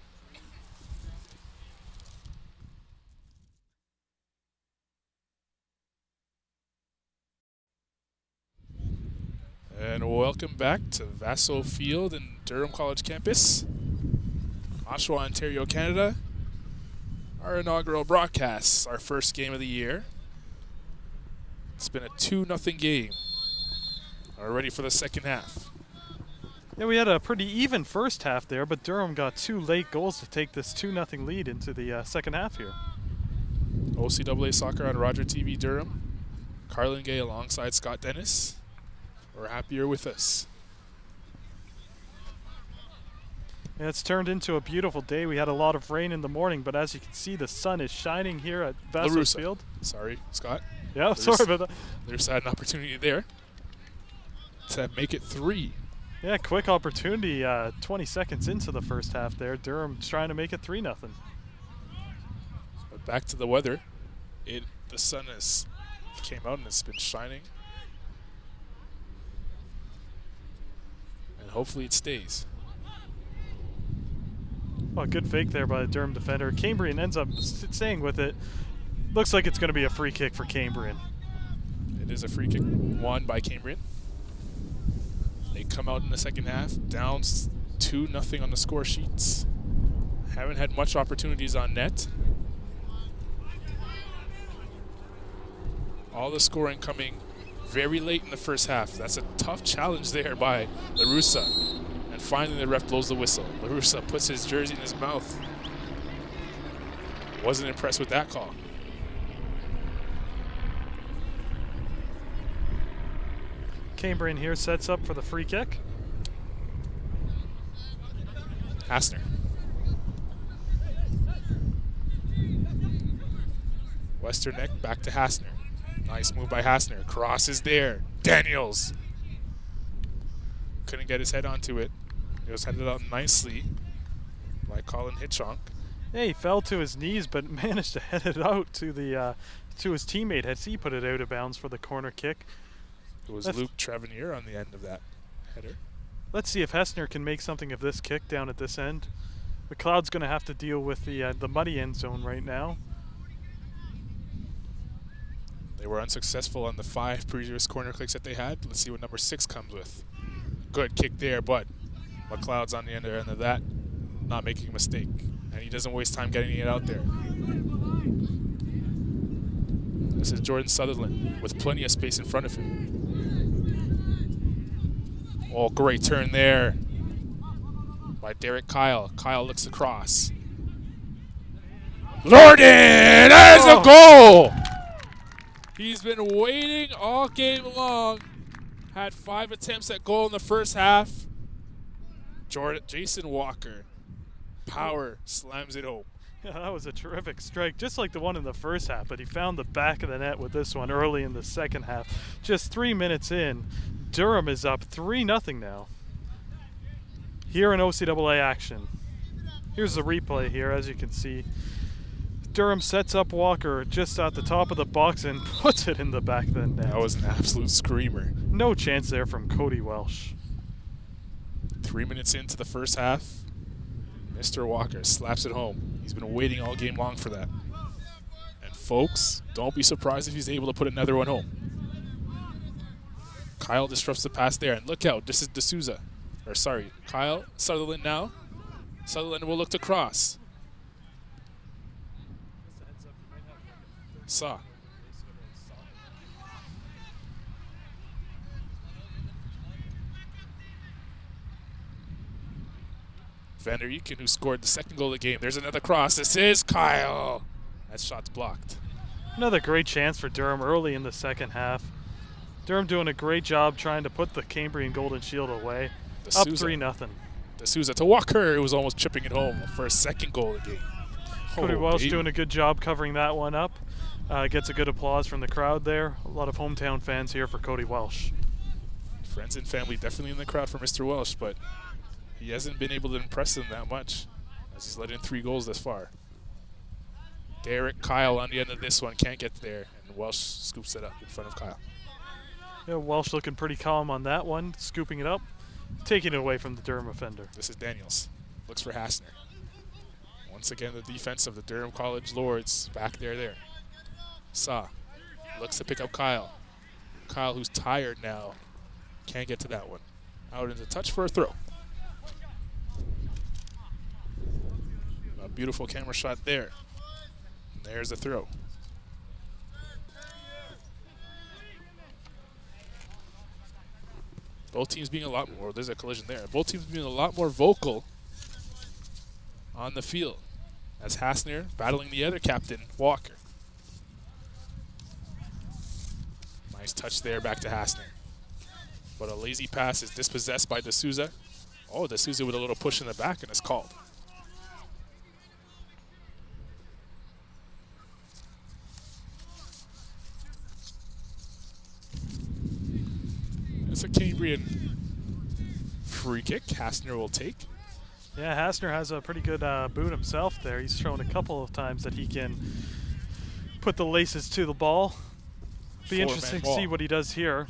And welcome back to Vassal Field in Durham College campus, Oshawa, Ontario, Canada. Our inaugural broadcast, our first game of the year. It's been a 2-0 game. We're ready for the second half. Yeah, we had a pretty even first half there, but Durham got 2 late goals to take this 2-0 lead into the second half here. OCAA Soccer on Roger TV Durham. Carlin Gay alongside Scott Dennis. We're happy you're with us. And it's turned into a beautiful day. We had a lot of rain in the morning, but as you can see, the sun is shining here at Vassal Field. Sorry, Scott. Yeah, sorry about that. There's had an opportunity there to make it 3. Yeah, quick opportunity 20 seconds into the first half there. Durham's trying to make it 3-0. But back to the weather. The sun came out and it's been shining. And hopefully it stays. Oh, good fake there by the Durham defender. Cambrian ends up staying with it. Looks like it's going to be a free kick for Cambrian. It is a free kick won by Cambrian. They come out in the second half, down 2-0 on the score sheets. Haven't had much opportunities on net. All the scoring coming very late in the first half. That's a tough challenge there by LaRussa. And finally the ref blows the whistle. LaRussa puts his jersey in his mouth. Wasn't impressed with that call. Cambrian here sets up for the free kick. Hassner. Westerneck back to Hassner. Nice move by Hassner. Cross is there. Daniels. Couldn't get his head onto it. It was headed out nicely by Colin Hitchonk. Yeah, he fell to his knees, but managed to head it out to his teammate as he put it out of bounds for the corner kick. It was Luke Trevanier on the end of that header. Let's see if Hassner can make something of this kick down at this end. McLeod's going to have to deal with the muddy end zone right now. They were unsuccessful on the 5 previous corner kicks that they had. Let's see what number 6 comes with. Good kick there, but McLeod's on the end of that, not making a mistake. And he doesn't waste time getting it out there. This is Jordan Sutherland with plenty of space in front of him. Oh, great turn there by Derek Kyle. Kyle looks across. Lorden! That is a goal! He's been waiting all game long. Had 5 attempts at goal in the first half. Jason Walker, power, slams it home. Yeah, that was a terrific strike, just like the one in the first half, but he found the back of the net with this one early in the second half. Just 3 minutes in, Durham is up 3-0 now. Here in OCAA action. Here's the replay here, as you can see. Durham sets up Walker just at the top of the box and puts it in the back of the net. That was an absolute screamer. No chance there from Cody Welsh. 3 minutes into the first half, Mr. Walker slaps it home. He's been waiting all game long for that. And folks, don't be surprised if he's able to put another one home. Kyle disrupts the pass there, and look out, this is D'Souza. Or sorry, Kyle, Sutherland now. Sutherland will look to cross. Saw. Vander Eakin, who scored the second goal of the game. There's another cross. This is Kyle. That shot's blocked. Another great chance for Durham early in the second half. Durham doing a great job trying to put the Cambrian Golden Shield away. Up 3-0. D'Souza to Walker, who was almost chipping it home for a second goal of the game. Cody Welsh doing a good job covering that one up. Gets a good applause from the crowd there. A lot of hometown fans here for Cody Welsh. Friends and family definitely in the crowd for Mr. Welsh, but he hasn't been able to impress them that much as he's let in 3 goals thus far. Derek Kyle on the end of this one can't get there, and Welsh scoops it up in front of Kyle. Yeah, Welsh looking pretty calm on that one, scooping it up, taking it away from the Durham offender. This is Daniels. Looks for Hassner. Once again, the defense of the Durham College Lords back there. Saw. Looks to pick up Kyle. Kyle, who's tired now, can't get to that one. Out into touch for a throw. A beautiful camera shot there. And there's the throw. Both teams being a lot more, there's a collision there. Both teams being a lot more vocal on the field as Hassner battling the other captain, Walker. Nice touch there, back to Hassner. But a lazy pass is dispossessed by D'Souza. Oh, D'Souza with a little push in the back, and it's called. It's a Cambrian free kick. Hassner will take. Yeah, Hassner has a pretty good boot himself there. He's shown a couple of times that he can put the laces to the ball. Be interesting to see what he does here.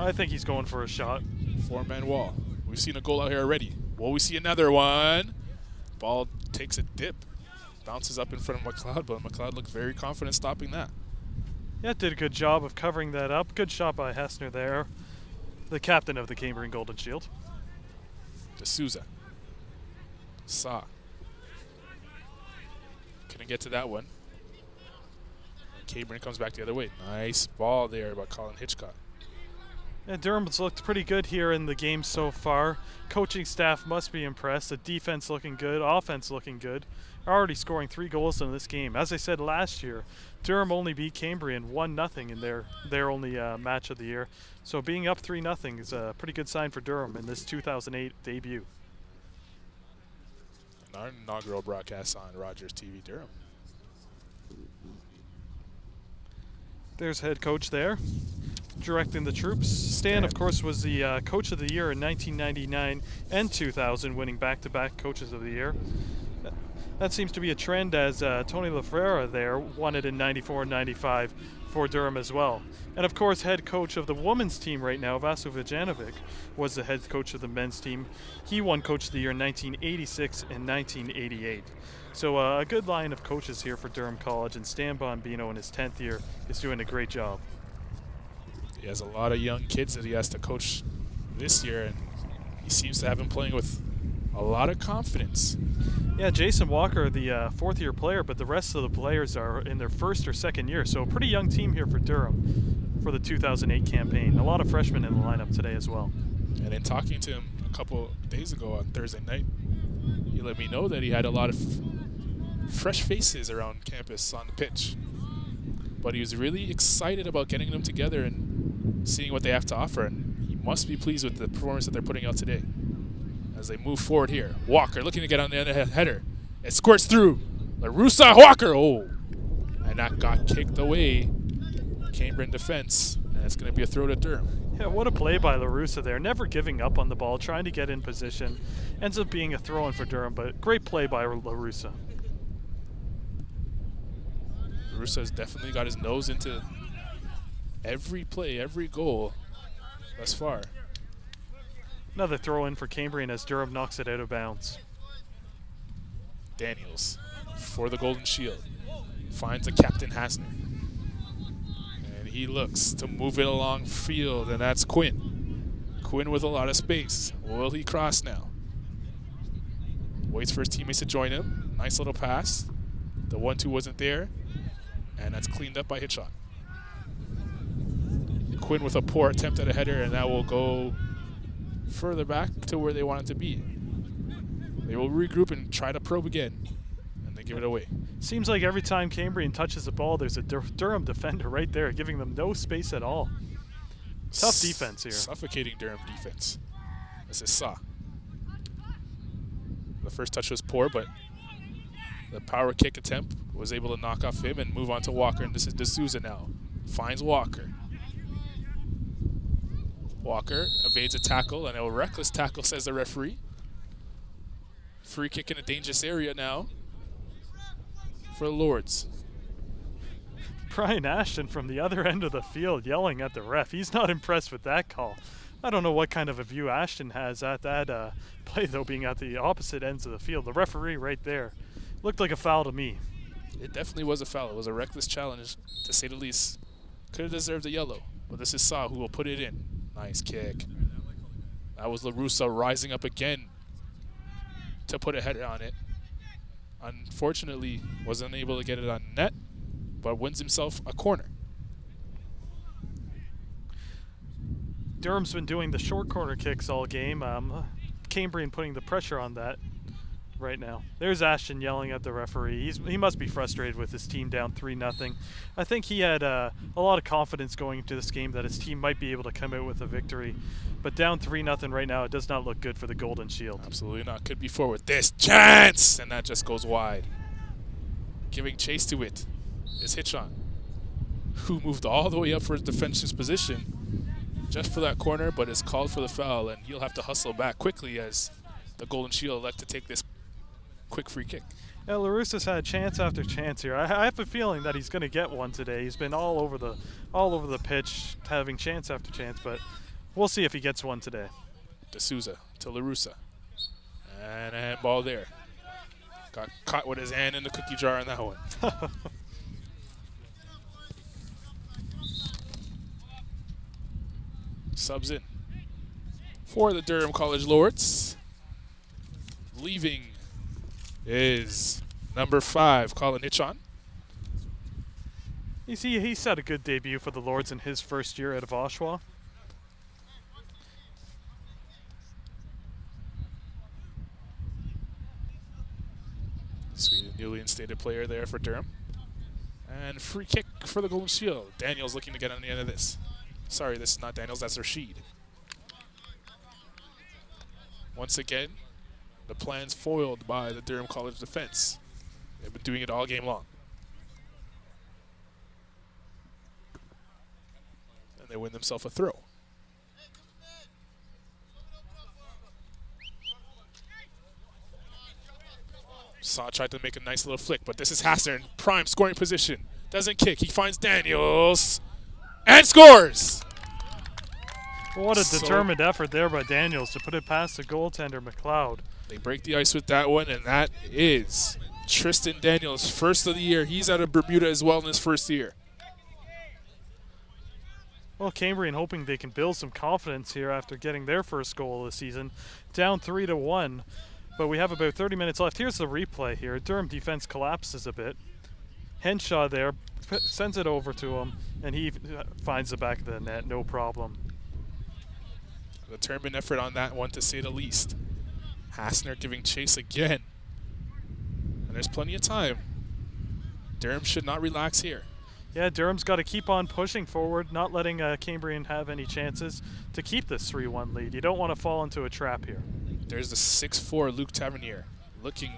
I think he's going for a shot. 4-man wall. We've seen a goal out here already. Will we see another one? Ball takes a dip. Bounces up in front of McLeod, but McLeod looked very confident stopping that. Yeah, did a good job of covering that up. Good shot by Hassner there, the captain of the Cambrian Golden Shield. D'Souza. Saw. Couldn't get to that one. Cambrian comes back the other way. Nice ball there by Colin Hitchcock. Yeah, Durham's looked pretty good here in the game so far. Coaching staff must be impressed. The defense looking good, offense looking good. Already scoring 3 goals in this game. As I said last year, Durham only beat Cambrian 1-0 in their only match of the year. So being up 3-0 is a pretty good sign for Durham in this 2008 debut. And our inaugural broadcast on Rogers TV Durham. There's head coach there, directing the troops. Stan, of course, was the coach of the year in 1999 and 2000, winning back-to-back coaches of the year. That seems to be a trend as Tony LaFrera there won it in 94 and 95 for Durham as well. And of course, head coach of the women's team right now, Vasu Vijanovic, was the head coach of the men's team. He won coach of the year in 1986 and 1988. So a good line of coaches here for Durham College, and Stan Bombino in his 10th year is doing a great job. He has a lot of young kids that he has to coach this year, and he seems to have been playing with a lot of confidence. Yeah, Jason Walker, the fourth-year player, but the rest of the players are in their first or second year. So a pretty young team here for Durham for the 2008 campaign. A lot of freshmen in the lineup today as well. And in talking to him a couple days ago on Thursday night, he let me know that he had a lot of fresh faces around campus on the pitch. But he was really excited about getting them together and seeing what they have to offer. And he must be pleased with the performance that they're putting out today. As they move forward here, Walker looking to get on the end of the header. It squirts through. LaRussa, Walker, oh! And that got kicked away. Cambrian defense, and it's going to be a throw to Durham. Yeah, what a play by LaRussa there. Never giving up on the ball, trying to get in position. Ends up being a throw-in for Durham, but great play by LaRussa. LaRussa has definitely got his nose into every play, every goal thus far. Another throw-in for Cambrian as Durham knocks it out of bounds. Daniels for the Golden Shield. Finds the captain Hasner. And he looks to move it along field, and that's Quinn. Quinn with a lot of space. Will he cross now? Waits for his teammates to join him. Nice little pass. The 1-2 wasn't there. And that's cleaned up by Hitchon. Quinn with a poor attempt at a header, and that will go further back to where they want it to be. They will regroup and try to probe again, and they give it away. Seems like every time Cambrian touches the ball, there's a Durham defender right there, giving them no space at all. Tough defense here. Suffocating Durham defense. This is Sa. The first touch was poor, but the power kick attempt was able to knock off him and move on to Walker, and this is D'Souza now. Finds Walker. Walker evades a tackle, and a reckless tackle, says the referee. Free kick in a dangerous area now for the Lords. Brian Ashton from the other end of the field yelling at the ref. He's not impressed with that call. I don't know what kind of a view Ashton has at that play, though, being at the opposite ends of the field. The referee right there looked like a foul to me. It definitely was a foul. It was a reckless challenge, to say the least. Could have deserved a yellow, but this is Sa who will put it in. Nice kick. That was LaRussa rising up again to put a header on it. Unfortunately, wasn't able to get it on net, but wins himself a corner. Durham's been doing the short corner kicks all game. Cambrian putting the pressure on that right now. There's Ashton yelling at the referee. He must be frustrated with his team down 3-0. I think he had a lot of confidence going into this game that his team might be able to come out with a victory. But down 3-0 right now, it does not look good for the Golden Shield. Absolutely not. Could be forward. This chance! And that just goes wide. Giving chase to it is Hitchon, who moved all the way up for his defensive position just for that corner, but is called for the foul, and he'll have to hustle back quickly as the Golden Shield elect to take this quick free kick. Yeah, LaRussa's had chance after chance here. I have a feeling that he's going to get one today. He's been all over the pitch, having chance after chance, but we'll see if he gets one today. D'Souza to LaRussa. And a handball there. Got caught with his hand in the cookie jar on that one. Subs in for the Durham College Lords. Leaving is number 5, Colin Hitchon. He's had a good debut for the Lords in his first year out of Oshawa. Sweet, newly instated player there for Durham. And free kick for the Golden Shield. Daniels looking to get on the end of this. Sorry, this is not Daniels, that's Rashid. Once again, the plan's foiled by the Durham College defense. They've been doing it all game long. And they win themselves a throw. Saw tried to make a nice little flick, but this is Hasner in prime scoring position. Doesn't kick, he finds Daniels and scores! What a determined effort there by Daniels to put it past the goaltender, McLeod. They break the ice with that one, and that is Tristan Daniels, first of the year. He's out of Bermuda as well in his first year. Well, Cambrian hoping they can build some confidence here after getting their first goal of the season. Down 3-1. But we have about 30 minutes left. Here's the replay here. Durham defense collapses a bit. Henshaw there sends it over to him, and he finds the back of the net, no problem. A determined effort on that one, to say the least. Hassner giving chase again. And there's plenty of time. Durham should not relax here. Yeah, Durham's got to keep on pushing forward, not letting Cambrian have any chances to keep this 3-1 lead. You don't want to fall into a trap here. There's the 6'4" Luke Tavernier, looking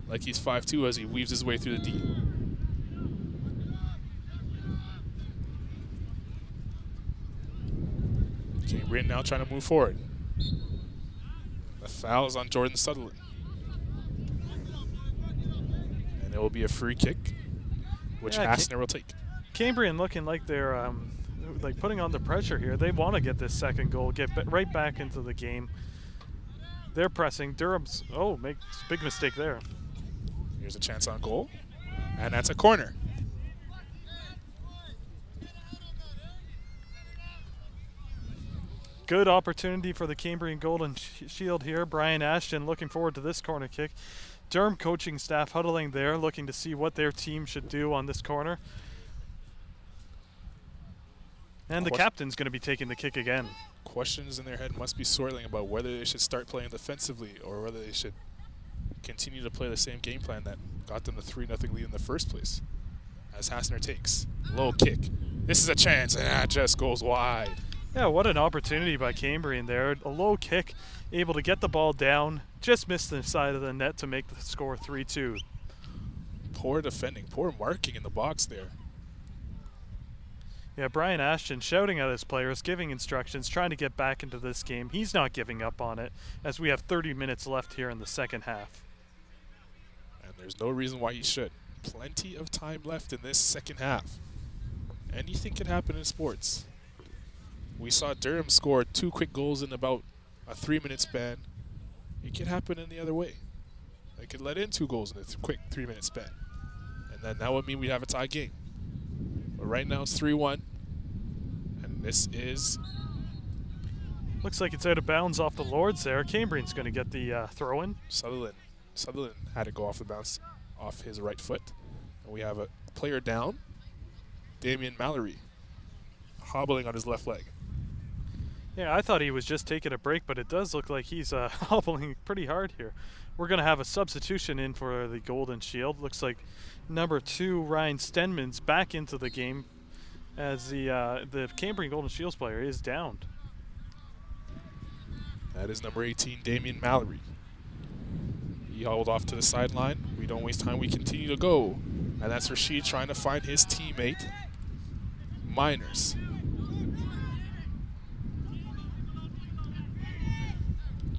like he's 5'2" as he weaves his way through the D. Cambrian now trying to move forward. The foul is on Jordan Sutherland. And it will be a free kick, which Hassner will take. Cambrian looking like they're like putting on the pressure here. They want to get this second goal, get right back into the game. They're pressing. Durham's, makes a big mistake there. Here's a chance on goal, and that's a corner. Good opportunity for the Cambrian Golden Shield here. Brian Ashton looking forward to this corner kick. Durham coaching staff huddling there, looking to see what their team should do on this corner. And the captain's going to be taking the kick again. Questions in their head must be swirling about whether they should start playing defensively or whether they should continue to play the same game plan that got them the 3-0 lead in the first place. As Hassner takes. Low kick. This is a chance, and that just goes wide. Yeah, what an opportunity by Cambrian there. A low kick, able to get the ball down, just missed the side of the net to make the score 3-2. Poor defending, poor marking in the box there. Yeah, Brian Ashton shouting at his players, giving instructions, trying to get back into this game. He's not giving up on it, as we have 30 minutes left here in the second half. And there's no reason why he should. Plenty of time left in this second half. Anything can happen in sports. We saw Durham score 2 quick goals in about a 3-minute span. It can happen in the other way. They could let in 2 goals in a quick 3-minute span. And then that would mean we'd have a tie game. But right now it's 3-1. And this is... Looks like it's out of bounds off the Lords there. Cambrian's going to get the throw-in. Sutherland had to go off the bounce off his right foot. And we have a player down. Damian Mallory hobbling on his left leg. Yeah, I thought he was just taking a break, but it does look like he's hobbling pretty hard here. We're going to have a substitution in for the Golden Shield. Looks like number 2, Ryan Stenman's back into the game as the Cambrian Golden Shields player is downed. That is number 18, Damian Mallory. He hobbled off to the sideline. We don't waste time. We continue to go. And that's Rashid trying to find his teammate, Miners.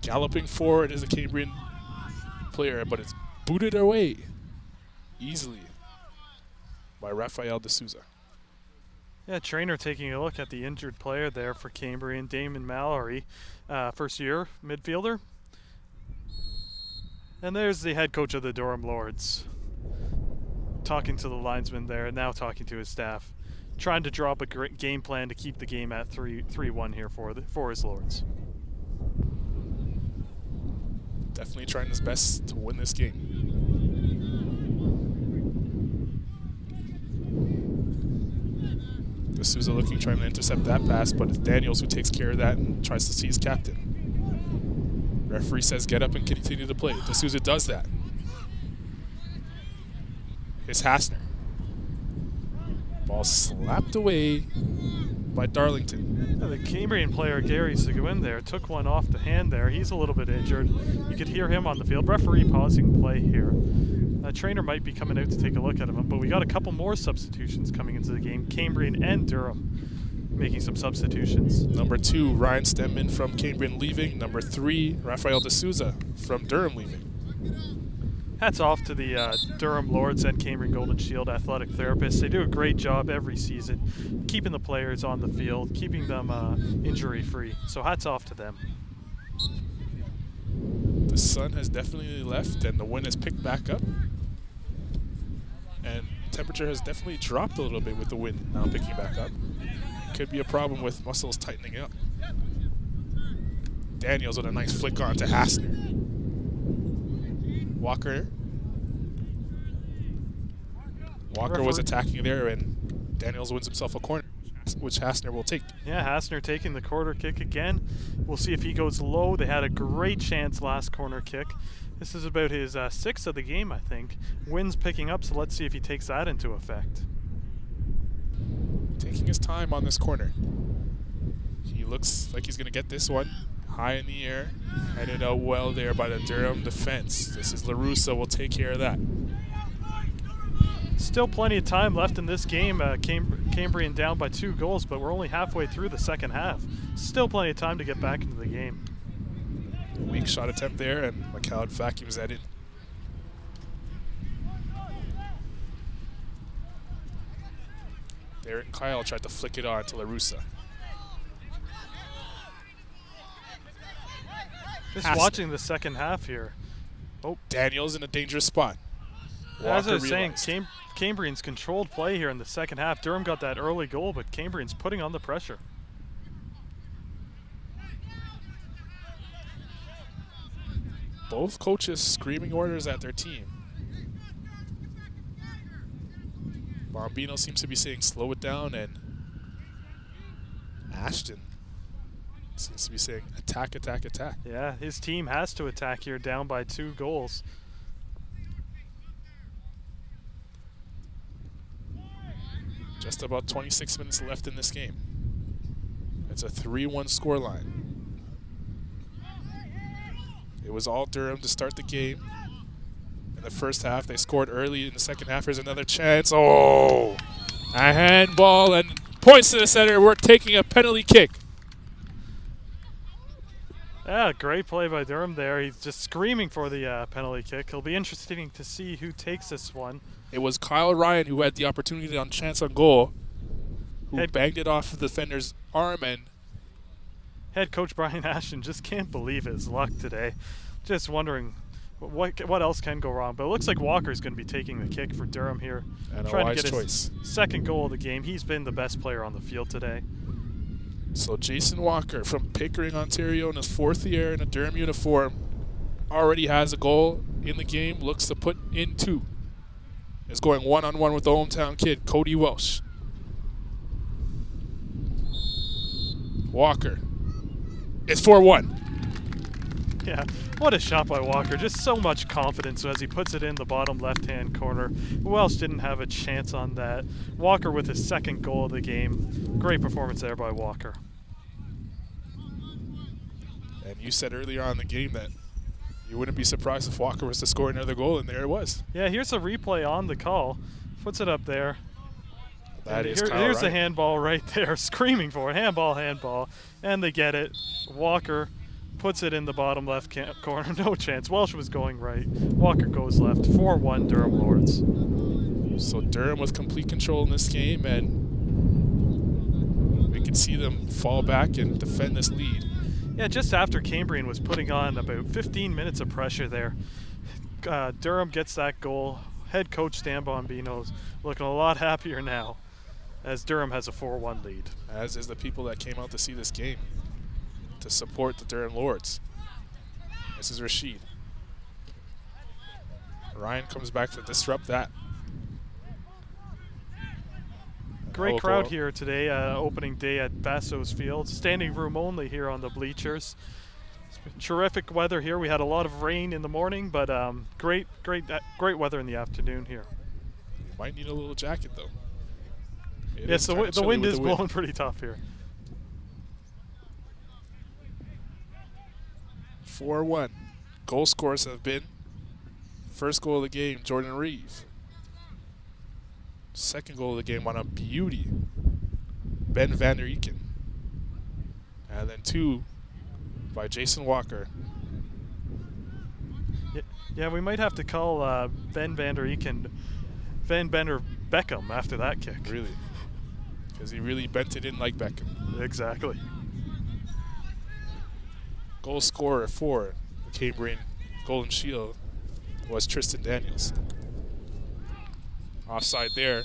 Galloping forward is a Cambrian player, but it's booted away easily by Rafael de Souza. Yeah, trainer taking a look at the injured player there for Cambrian, Damon Mallory, first-year midfielder. And there's the head coach of the Durham Lords, talking to the linesman there, and now talking to his staff, trying to drop a great game plan to keep the game at 3-1 here for his Lords. Definitely trying his best to win this game. D'Souza looking, trying to intercept that pass, but it's Daniels who takes care of that and tries to see his captain. Referee says get up and continue to play. D'Souza does that. Here's Hassner. Ball slapped away by Darlington. Yeah, the Cambrian player, Gary Seguin there, took one off the hand there. He's a little bit injured. You could hear him on the field. Referee pausing play here. A trainer might be coming out to take a look at him, but we got a couple more substitutions coming into the game. Cambrian and Durham making some substitutions. Number 2, Ryan Stemman from Cambrian leaving. Number 3, Rafael de Souza from Durham leaving. Hats off to the Durham Lords and Cambrian Golden Shield athletic therapists. They do a great job every season keeping the players on the field, keeping them injury-free. So hats off to them. The sun has definitely left and the wind has picked back up. And temperature has definitely dropped a little bit with the wind now picking back up. Could be a problem with muscles tightening up. Daniels with a nice flick on to Hassner. Walker. Walker was attacking there, and Daniels wins himself a corner, which Hassner will take. Yeah, Hassner taking the corner kick again. We'll see if he goes low. They had a great chance last corner kick. This is about his sixth of the game, I think. Wind's picking up, so let's see if he takes that into effect. Taking his time on this corner. He looks like he's going to get this one. High in the air. Headed out well there by the Durham defense. This is LaRussa will take care of that. Still plenty of time left in this game. Cambrian down by 2 goals, but we're only halfway through the second half. Still plenty of time to get back into the game. Weak shot attempt there, and McLeod vacuums that in. Derek Kyle tried to flick it on to LaRussa. Just watching the second half here. Oh, Daniels in a dangerous spot. As I was saying, Cambrian's controlled play here in the second half. Durham got that early goal, but Cambrian's putting on the pressure. Both coaches screaming orders at their team. Bombino seems to be saying slow it down, and Ashton seems to be saying attack, attack, attack. Yeah, his team has to attack here, down by 2 goals. Just about 26 minutes left in this game. It's a 3-1 scoreline. It was all Durham to start the game. In the first half, they scored early. In the second half, there's another chance. Oh! A handball and points to the center. We're taking a penalty kick. Yeah, great play by Durham there. He's just screaming for the penalty kick. It'll be interesting to see who takes this one. It was Kyle Ryan who had the opportunity on chance on goal, who banged it off the defender's arm, and head coach Brian Ashton just can't believe his luck today. Just wondering what else can go wrong. But it looks like Walker's going to be taking the kick for Durham here. And trying a wise to get choice. His second goal of the game. He's been the best player on the field today. So Jason Walker from Pickering, Ontario, in his 4th year in a Durham uniform, already has a goal in the game, looks to put in 2. Is going one-on-one with the hometown kid, Cody Welsh. Walker. It's 4-1. Yeah, what a shot by Walker. Just so much confidence as he puts it in the bottom left-hand corner. Who else didn't have a chance on that? Walker with his second goal of the game. Great performance there by Walker. And you said earlier on in the game that you wouldn't be surprised if Walker was to score another goal, and there it was. Yeah, here's a replay on the call. Puts it up there. Here's the handball right there, screaming for it. Handball, handball. And they get it. Walker puts it in the bottom left corner. No chance. Welsh was going right. Walker goes left. 4-1 Durham Lords. So Durham with complete control in this game, and we can see them fall back and defend this lead. Yeah, just after Cambrian was putting on about 15 minutes of pressure there, Durham gets that goal. Head coach Stan Bombino's looking a lot happier now as Durham has a 4-1 lead. As is the people that came out to see this game to support the Durham Lords. This is Rashid. Ryan comes back to disrupt that. Great crowd here today, opening day at Bassos Field. Standing room only here on the bleachers. It's been terrific weather here. We had a lot of rain in the morning, but great weather in the afternoon here. You might need a little jacket though. Yes, the wind is blowing pretty tough here. 4-1. Goal scorers have been first goal of the game, Jordan Reeve. Second goal of the game on a beauty, Ben Van Der Eken. And then 2 by Jason Walker. Yeah, we might have to call Ben Van Der Eken Van Bender Beckham after that kick. Really? Because he really bent it in like Beckham. Exactly. Goal scorer for the Cambrian Golden Shield was Tristan Daniels. Offside there,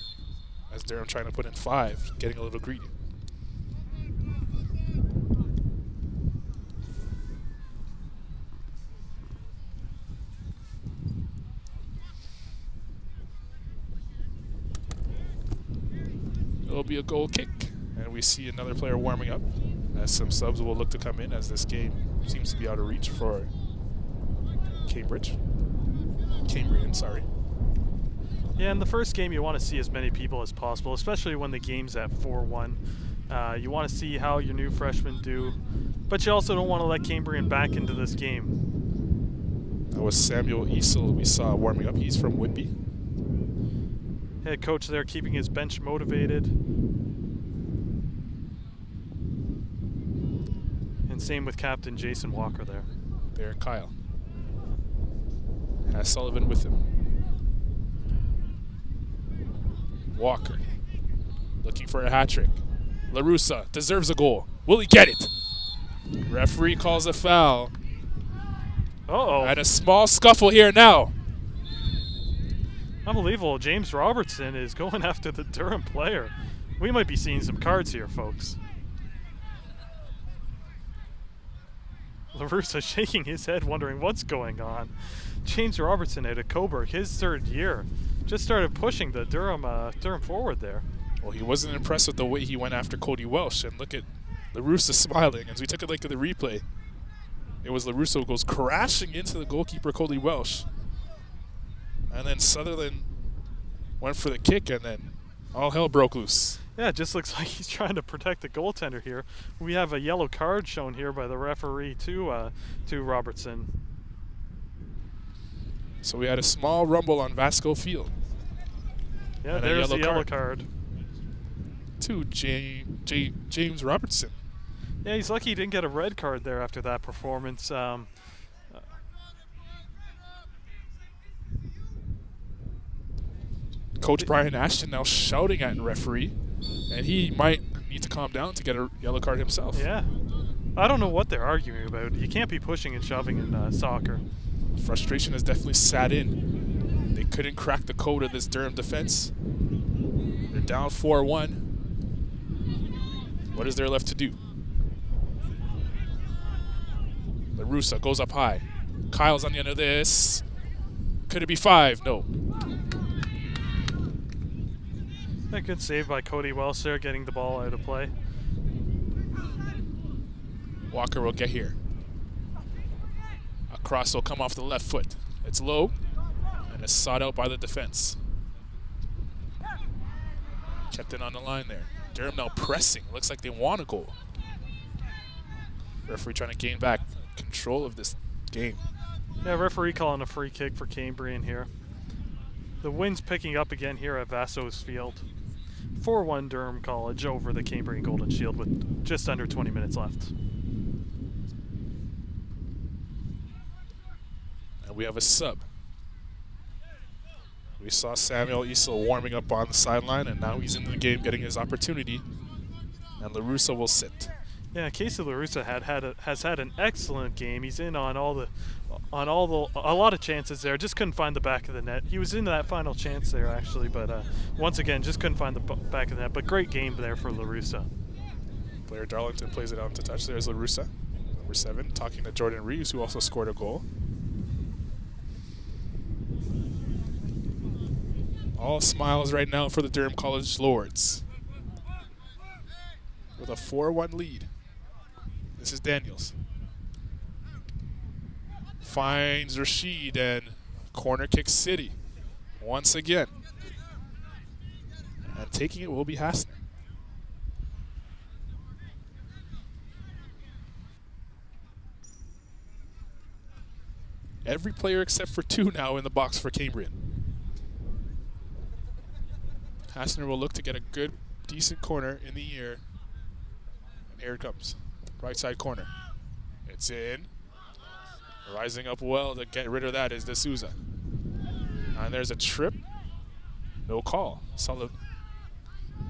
as Durham trying to put in 5, getting a little greedy. be a goal kick. And we see another player warming up as some subs will look to come in as this game seems to be out of reach for Cambrian, sorry. Yeah, in the first game you want to see as many people as possible, especially when the game's at 4-1. You want to see how your new freshmen do, but you also don't want to let Cambrian back into this game. That was Samuel Easel we saw warming up. He's from Whitby. Head coach there keeping his bench motivated. And same with Captain Jason Walker there. There, Kyle. Has Sullivan with him. Walker looking for a hat trick. LaRussa deserves a goal. Will he get it? Referee calls a foul. Uh-oh. And a small scuffle here now. Unbelievable. James Robertson is going after the Durham player. We might be seeing some cards here, folks. LaRussa shaking his head, wondering what's going on. James Robertson out of Coburg, his third year, just started pushing the Durham forward there. Well, he wasn't impressed with the way he went after Cody Welsh. And look at LaRussa smiling. As we took a look at the replay, it was LaRussa who goes crashing into the goalkeeper, Cody Welsh. And then Sutherland went for the kick, and then all hell broke loose. Yeah, it just looks like he's trying to protect the goaltender here. We have a yellow card shown here by the referee to Robertson. So we had a small rumble on Vasco Field. Yeah, there's the yellow card. To James Robertson. Yeah, he's lucky he didn't get a red card there after that performance. Coach Brian Ashton now shouting at the referee, and he might need to calm down to get a yellow card himself. Yeah. I don't know what they're arguing about. You can't be pushing and shoving in soccer. Frustration has definitely sat in. They couldn't crack the code of this Durham defense. They're down 4-1. What is there left to do? LaRussa goes up high. Kyle's on the end of this. Could it be 5? No. A good save by Cody Welsh there, getting the ball out of play. Walker will get here. A cross will come off the left foot. It's low, and it's sought out by the defense. Kept it on the line there. Durham now pressing. Looks like they want a goal. Referee trying to gain back control of this game. Yeah, referee calling a free kick for Cambrian here. The wind's picking up again here at Vasso's Field. 4-1 Durham College over the Cambrian Golden Shield with just under 20 minutes left. And we have a sub. We saw Samuel Easel warming up on the sideline, and now he's in the game getting his opportunity. And LaRussa will sit. Yeah, Casey LaRussa has had an excellent game. He's in on a lot of chances there. Just couldn't find the back of the net. He was in that final chance there actually, but once again just couldn't find the back of the net. But great game there for LaRussa. Player Darlington plays it out to touch. There's LaRussa, number 7, talking to Jordan Reeves, who also scored a goal. All smiles right now for the Durham College Lords. With a 4-1 lead. This is Daniels. Finds Rashid, and corner kick City once again. And taking it will be Hassner. Every player except for 2 now in the box for Cambrian. Hassner will look to get a good, decent corner in the air. And here it comes. Right side corner. It's in. Rising up well to get rid of that is D'Souza. And there's a trip. No call. Sullivan.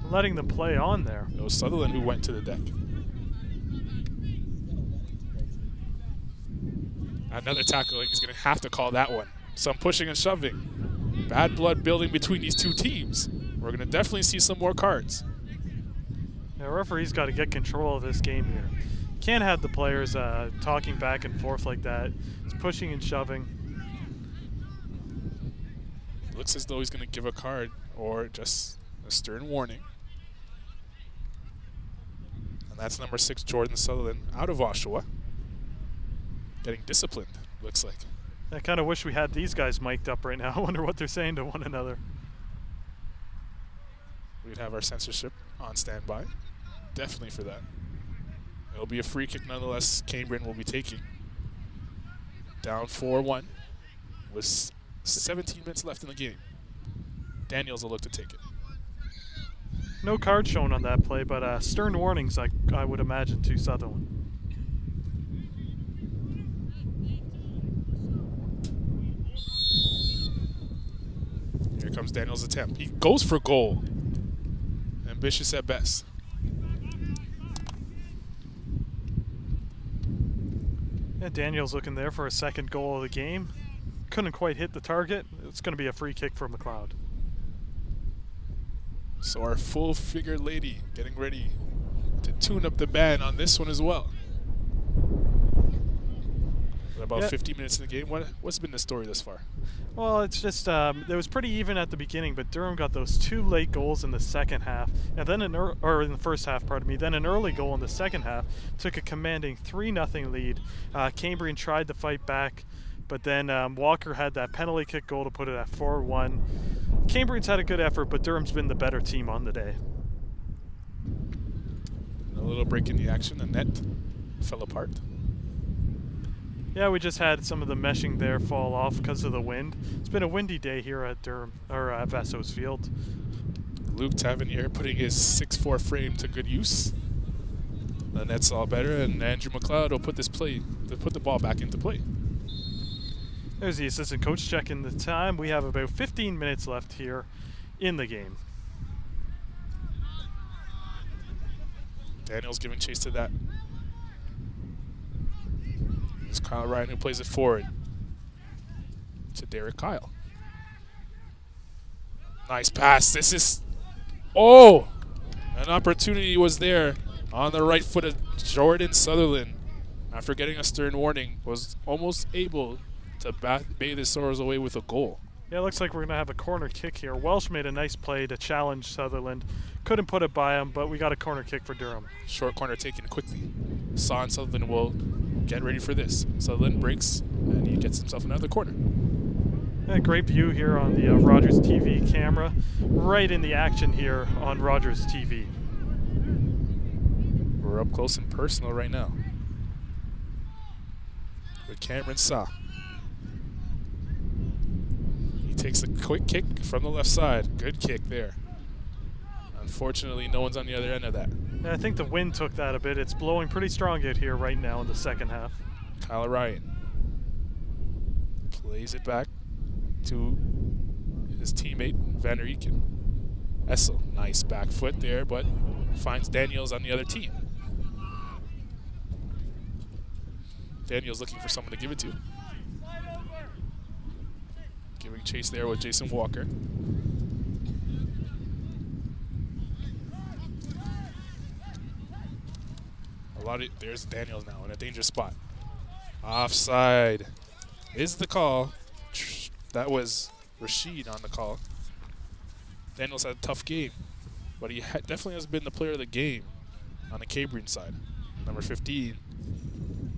Letting them play on there. It was Sutherland who went to the deck. Another tackling. He's going to have to call that one. Some pushing and shoving. Bad blood building between these two teams. We're going to definitely see some more cards. Yeah, referee's got to get control of this game here. Can't have the players talking back and forth like that. It's pushing and shoving. Looks as though he's going to give a card or just a stern warning. And that's number 6, Jordan Sutherland, out of Oshawa. Getting disciplined, looks like. I kind of wish we had these guys mic'd up right now. I wonder what they're saying to one another. We'd have our censorship on standby. Definitely for that. It'll be a free kick nonetheless. Cambrian will be taking. Down 4-1 with 17 minutes left in the game. Daniels will look to take it. No card shown on that play, but stern warnings, I would imagine, to Sutherland. Here comes Daniels' attempt. He goes for goal. Ambitious at best. Yeah, Daniels looking there for a second goal of the game. Couldn't quite hit the target. It's going to be a free kick for McLeod. So our full-figure lady getting ready to tune up the band on this one as well. About 50 minutes in the game. What's been the story thus far? Well, it's just it was pretty even at the beginning, but Durham got those 2 late goals in the second half, and then in the first half, pardon me. Then an early goal in the second half took a commanding 3-0 lead. Cambrian tried to fight back, but then Walker had that penalty kick goal to put it at 4-1. Cambrian's had a good effort, but Durham's been the better team on the day. A little break in the action. The net fell apart. Yeah, we just had some of the meshing there fall off because of the wind. It's been a windy day here at Durham, or at Vassos Field. Luke Tavernier putting his 6'4" frame to good use. The net's all better, and Andrew McLeod will put the ball back into play. There's the assistant coach checking the time. We have about 15 minutes left here in the game. Daniels giving chase to that. It's Kyle Ryan who plays it forward to Derek Kyle. Nice pass. This is... Oh! An opportunity was there on the right foot of Jordan Sutherland. After getting a stern warning, was almost able to bathe his sorrows away with a goal. Yeah, it looks like we're going to have a corner kick here. Welsh made a nice play to challenge Sutherland. Couldn't put it by him, but we got a corner kick for Durham. Short corner taken quickly. Saw and Sutherland will get ready for this. Sutherland breaks, and he gets himself another corner. Yeah, great view here on the Rogers TV camera. Right in the action here on Rogers TV. We're up close and personal right now with Cameron Saw. He takes a quick kick from the left side. Good kick there. Unfortunately, no one's on the other end of that. Yeah, I think the wind took that a bit. It's blowing pretty strong out here right now in the second half. Kyle Ryan plays it back to his teammate, Van der Eken. Essel, nice back foot there, but finds Daniels on the other team. Daniels looking for someone to give it to. Giving chase there with Jason Walker. There's Daniels now in a dangerous spot. Offside is the call. That was Rashid on the call. Daniels had a tough game, but he definitely has been the player of the game on the Cambrian side. Number 15,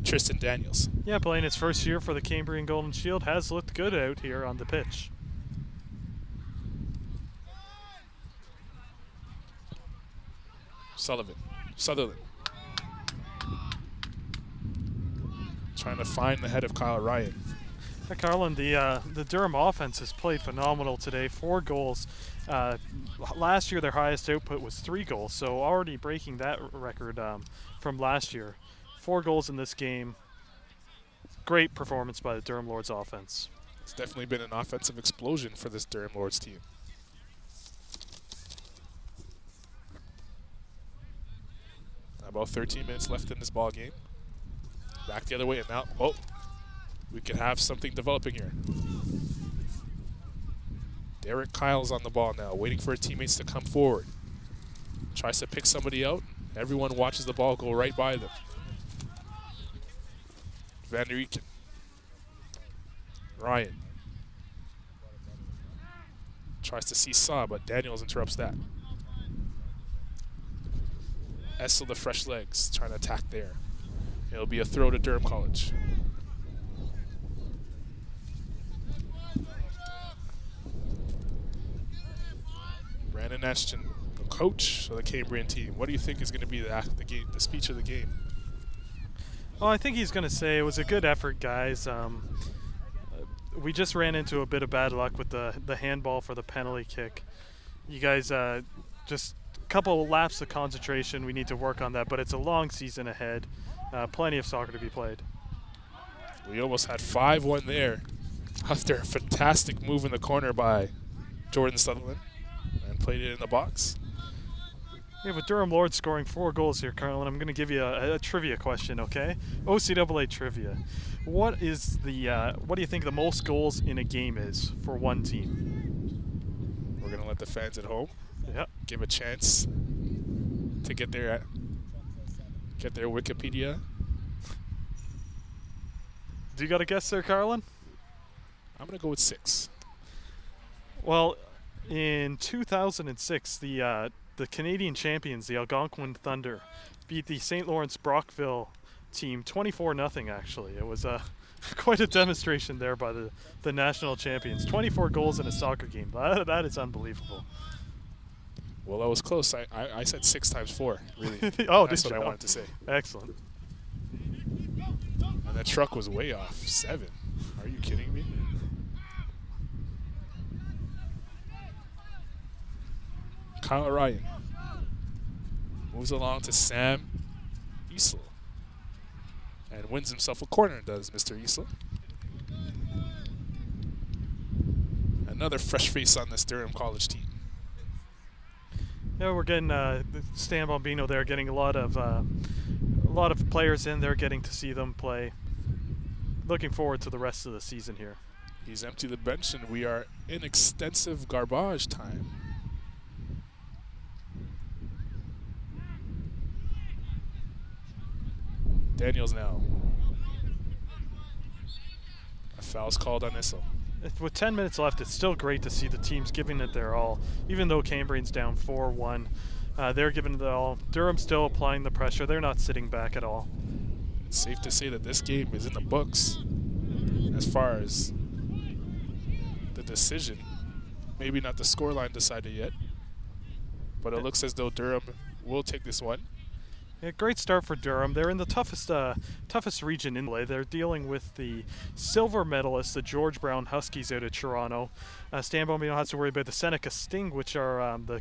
Tristan Daniels. Yeah, playing his first year for the Cambrian Golden Shield, has looked good out here on the pitch. Sutherland. Trying to find the head of Kyle Ryan. Carlin, the Durham offense has played phenomenal today. 4 goals. Last year, their highest output was 3 goals, so already breaking that record from last year. 4 goals in this game. Great performance by the Durham Lords offense. It's definitely been an offensive explosion for this Durham Lords team. About 13 minutes left in this ball game. Back the other way, and now, we could have something developing here. Derek Kyle's on the ball now, waiting for his teammates to come forward. Tries to pick somebody out. Everyone watches the ball go right by them. Van der Eken. Ryan. Tries to see Saw, but Daniels interrupts that. Essel the fresh legs, trying to attack there. It'll be a throw to Durham College. Brandon Ashton, the coach of the Cambrian team. What do you think is going to be the speech of the game? Well, I think he's going to say it was a good effort, guys. We just ran into a bit of bad luck with the handball for the penalty kick. You guys, just a couple of laps of concentration. We need to work on that, but it's a long season ahead. Plenty of soccer to be played. We almost had 5-1 there after a fantastic move in the corner by Jordan Sutherland and played it in the box. Yeah, with Durham Lords scoring 4 goals here, Carlin, I'm going to give you a trivia question, okay? OCAA trivia. What do you think the most goals in a game is for one team? We're going to let the fans at home give a chance to get their Wikipedia. Do you got a guess there, Carlin? I'm going to go with 6. Well, in 2006, the Canadian champions, the Algonquin Thunder, beat the St. Lawrence Brockville team 24-0. Actually, it was quite a demonstration there by the national champions. 24 goals in a soccer game. That is unbelievable. Well, that was close. I said 6 times 4. Really. Oh, that's what I wanted to say. Excellent. And that truck was way off. 7. Are you kidding me? Kyle Ryan moves along to Sam Easel and wins himself a corner, does Mr. Easel. Another fresh face on this Durham College team. Yeah, we're getting Stan Bombino there, getting a lot of players in there, getting to see them play. Looking forward to the rest of the season here. He's emptied the bench, and we are in extensive garbage time. Daniels now. A foul's called on Issel. With 10 minutes left, it's still great to see the teams giving it their all. Even though Cambrian's down 4-1, they're giving it their all. Durham's still applying the pressure. They're not sitting back at all. It's safe to say that this game is in the books as far as the decision. Maybe not the scoreline decided yet, but it looks as though Durham will take this one. Yeah, great start for Durham. They're in the toughest region in LA. They're dealing with the silver medalists, the George Brown Huskies out of Toronto. Stan Bombino has to worry about the Seneca Sting, which are the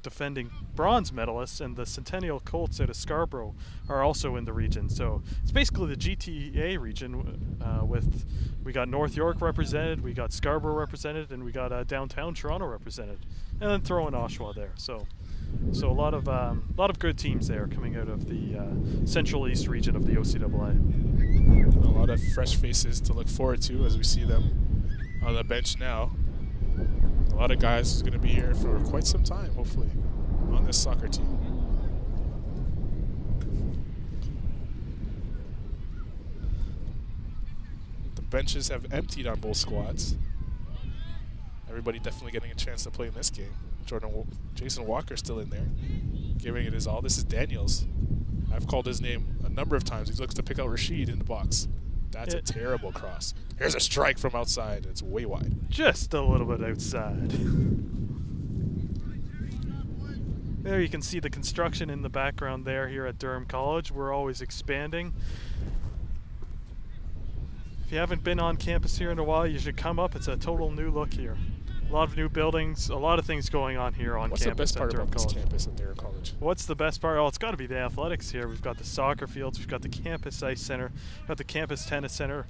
defending bronze medalists, and the Centennial Colts out of Scarborough are also in the region. So it's basically the GTA region we got North York represented, we got Scarborough represented, and we got downtown Toronto represented, and then throw in Oshawa there. So a lot of good teams there coming out of the Central East region of the OCAA. A lot of fresh faces to look forward to as we see them on the bench now. A lot of guys who's going to be here for quite some time, hopefully, on this soccer team. The benches have emptied on both squads. Everybody definitely getting a chance to play in this game. Jason Walker still in there, giving it his all. This is Daniels. I've called his name a number of times. He looks to pick out Rashid in the box. That's a terrible cross. Here's a strike from outside. It's way wide. Just a little bit outside. There you can see the construction in the background there here at Durham College. We're always expanding. If you haven't been on campus here in a while, you should come up. It's a total new look here. A lot of new buildings, a lot of things going on here on campus. What's the best part about this campus at Durham College? What's the best part? Oh, it's got to be the athletics here. We've got the soccer fields, we've got the campus ice center, we've got the campus tennis center,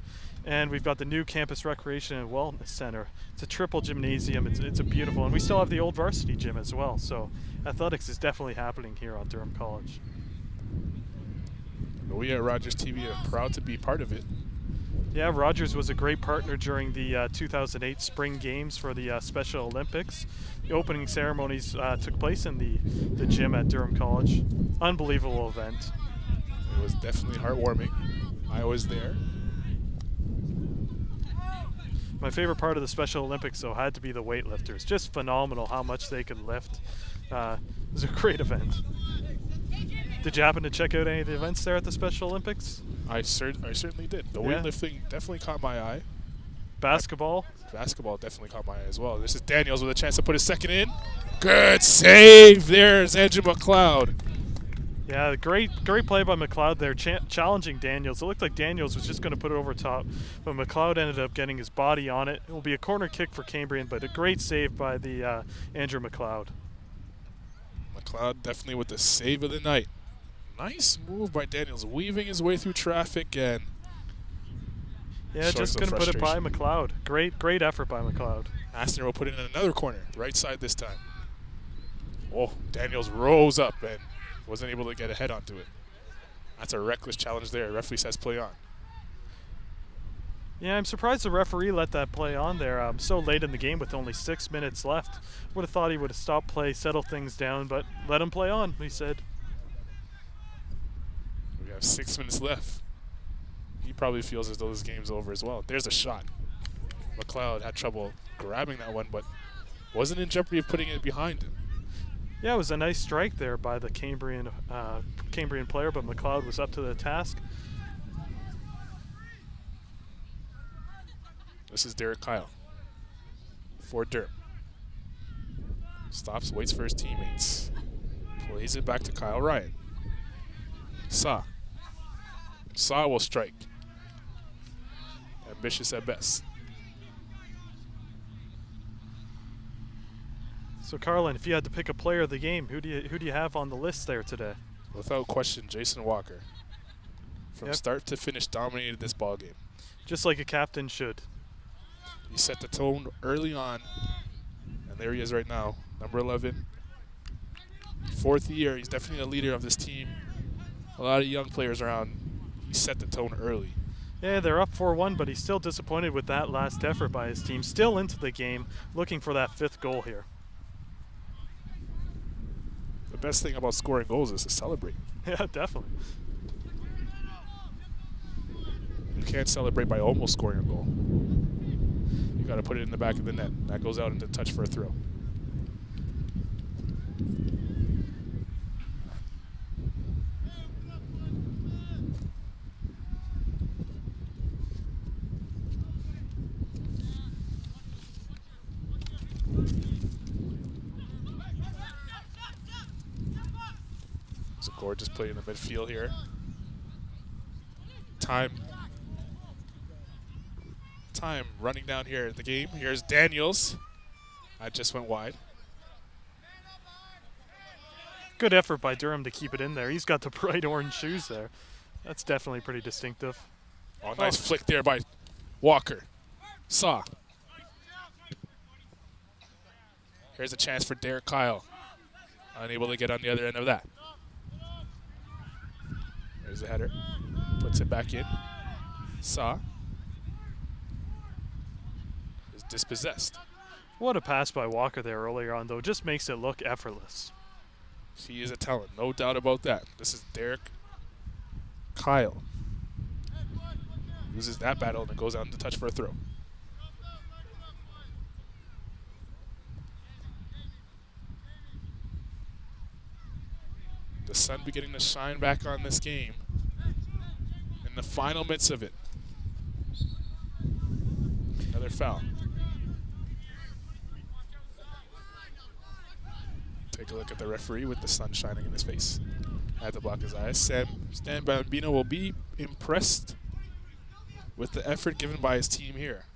and we've got the new campus recreation and wellness center. It's a triple gymnasium. It's a beautiful, and we still have the old varsity gym as well. So athletics is definitely happening here on Durham College. We at Rogers TV are proud to be part of it. Yeah, Rogers was a great partner during the 2008 Spring Games for the Special Olympics. The opening ceremonies took place in the gym at Durham College. Unbelievable event. It was definitely heartwarming. I was there. My favorite part of the Special Olympics, though, had to be the weightlifters. Just phenomenal how much they could lift. It was a great event. Did you happen to check out any of the events there at the Special Olympics? I certainly did. The weightlifting definitely caught my eye. Basketball? Basketball definitely caught my eye as well. This is Daniels with a chance to put his second in. Good save. There's Andrew McLeod. Yeah, great play by McLeod there, challenging Daniels. It looked like Daniels was just going to put it over top, but McLeod ended up getting his body on it. It will be a corner kick for Cambrian, but a great save by the Andrew McLeod. McLeod definitely with the save of the night. Nice move by Daniels, weaving his way through traffic and just couldn't put it by McLeod. Great effort by McLeod. Asner will put it in another corner, right side this time. Oh, Daniels rose up and wasn't able to get a head onto it. That's a reckless challenge there. Referee says play on. Yeah, I'm surprised the referee let that play on there so late in the game with only 6 minutes left. Would have thought he would have stopped play, settled things down, but let him play on, he said. We have 6 minutes left. He probably feels as though this game's over as well. There's a shot. McLeod had trouble grabbing that one, but wasn't in jeopardy of putting it behind him. Yeah, it was a nice strike there by the Cambrian player, but McLeod was up to the task. This is Derek Kyle for Durham. Stops, waits for his teammates. Plays it back to Kyle Ryan. Saw will strike. Ambitious at best. So Carlin, if you had to pick a player of the game, who do you have on the list there today? Without question, Jason Walker. From start to finish, dominated this ball game. Just like a captain should. He set the tone early on, and there he is right now, number 11. 4th year, he's definitely a leader of this team. A lot of young players around. He set the tone early. Yeah, they're up 4-1, but he's still disappointed with that last effort by his team. Still into the game, looking for that 5th goal here. The best thing about scoring goals is to celebrate. Yeah, definitely. You can't celebrate by almost scoring a goal. You got to put it in the back of the net. That goes out into touch for a throw. It's a gorgeous play in the midfield here. Time running down here at the game. Here's Daniels. I just went wide. Good effort by Durham to keep it in there. He's got the bright orange shoes there. That's definitely pretty distinctive. Oh, nice flick there by Walker. Saw. Here's a chance for Derek Kyle. Unable to get on the other end of that. There's the header. Puts it back in. Saw. Is dispossessed. What a pass by Walker there earlier on, though. Just makes it look effortless. He is a talent, no doubt about that. This is Derek Kyle. Loses that battle and it goes out into touch for a throw. The sun beginning to shine back on this game in the final minutes of it. Another foul. Take a look at the referee with the sun shining in his face. Had to block his eyes. Stan Bambino will be impressed with the effort given by his team here.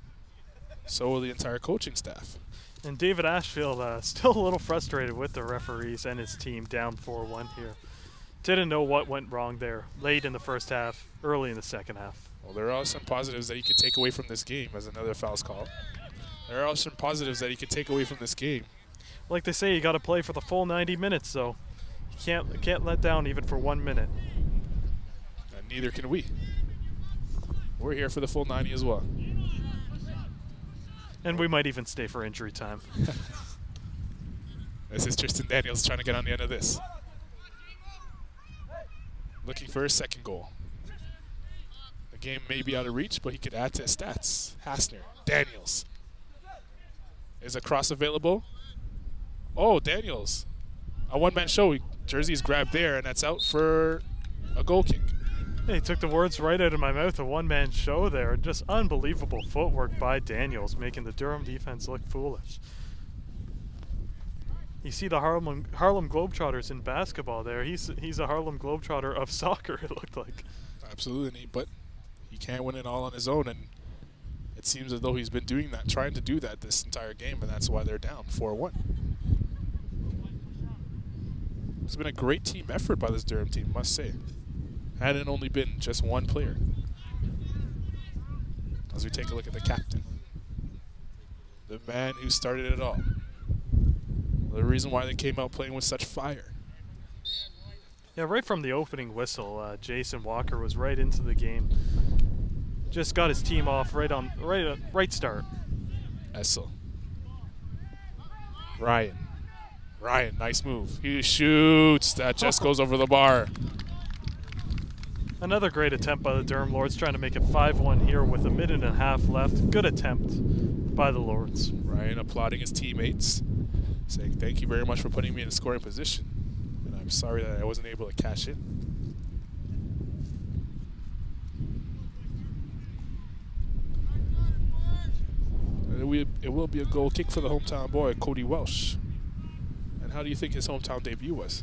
So will the entire coaching staff. And David Ashfield still a little frustrated with the referees and his team down 4-1 here. Didn't know what went wrong there late in the first half, early in the second half. Well, there are some positives that you could take away from this game as another foul's called. There are some positives that you could take away from this game. Like they say, you got to play for the full 90 minutes, so you can't let down even for 1 minute. And neither can we. We're here for the full 90 as well. And we might even stay for injury time. This is Tristan Daniels trying to get on the end of this. Looking for his second goal. The game may be out of reach, but he could add to his stats. Hassner, Daniels. Is a cross available? Oh, Daniels. A one-man show. jersey is grabbed there, and that's out for a goal kick. He took the words right out of my mouth. A one-man show there. Just unbelievable footwork by Daniels, making the Durham defense look foolish. You see the Harlem Globetrotters in basketball there. He's a Harlem Globetrotter of soccer, it looked like. Absolutely, but he can't win it all on his own, and it seems as though he's been doing that, trying to do that this entire game, and that's why they're down 4-1. It's been a great team effort by this Durham team, must say. Had it only been just one player. As we take a look at the captain, the man who started it all. The reason why they came out playing with such fire. Yeah, right from the opening whistle, Jason Walker was right into the game. Just got his team off right start. Essel. Ryan, nice move. He shoots. That just goes over the bar. Another great attempt by the Durham Lords, trying to make it 5-1 here with a minute and a half left. Good attempt by the Lords. Ryan applauding his teammates, saying thank you very much for putting me in a scoring position. And I'm sorry that I wasn't able to cash in. It will be a goal kick for the hometown boy, Cody Welsh. And how do you think his hometown debut was?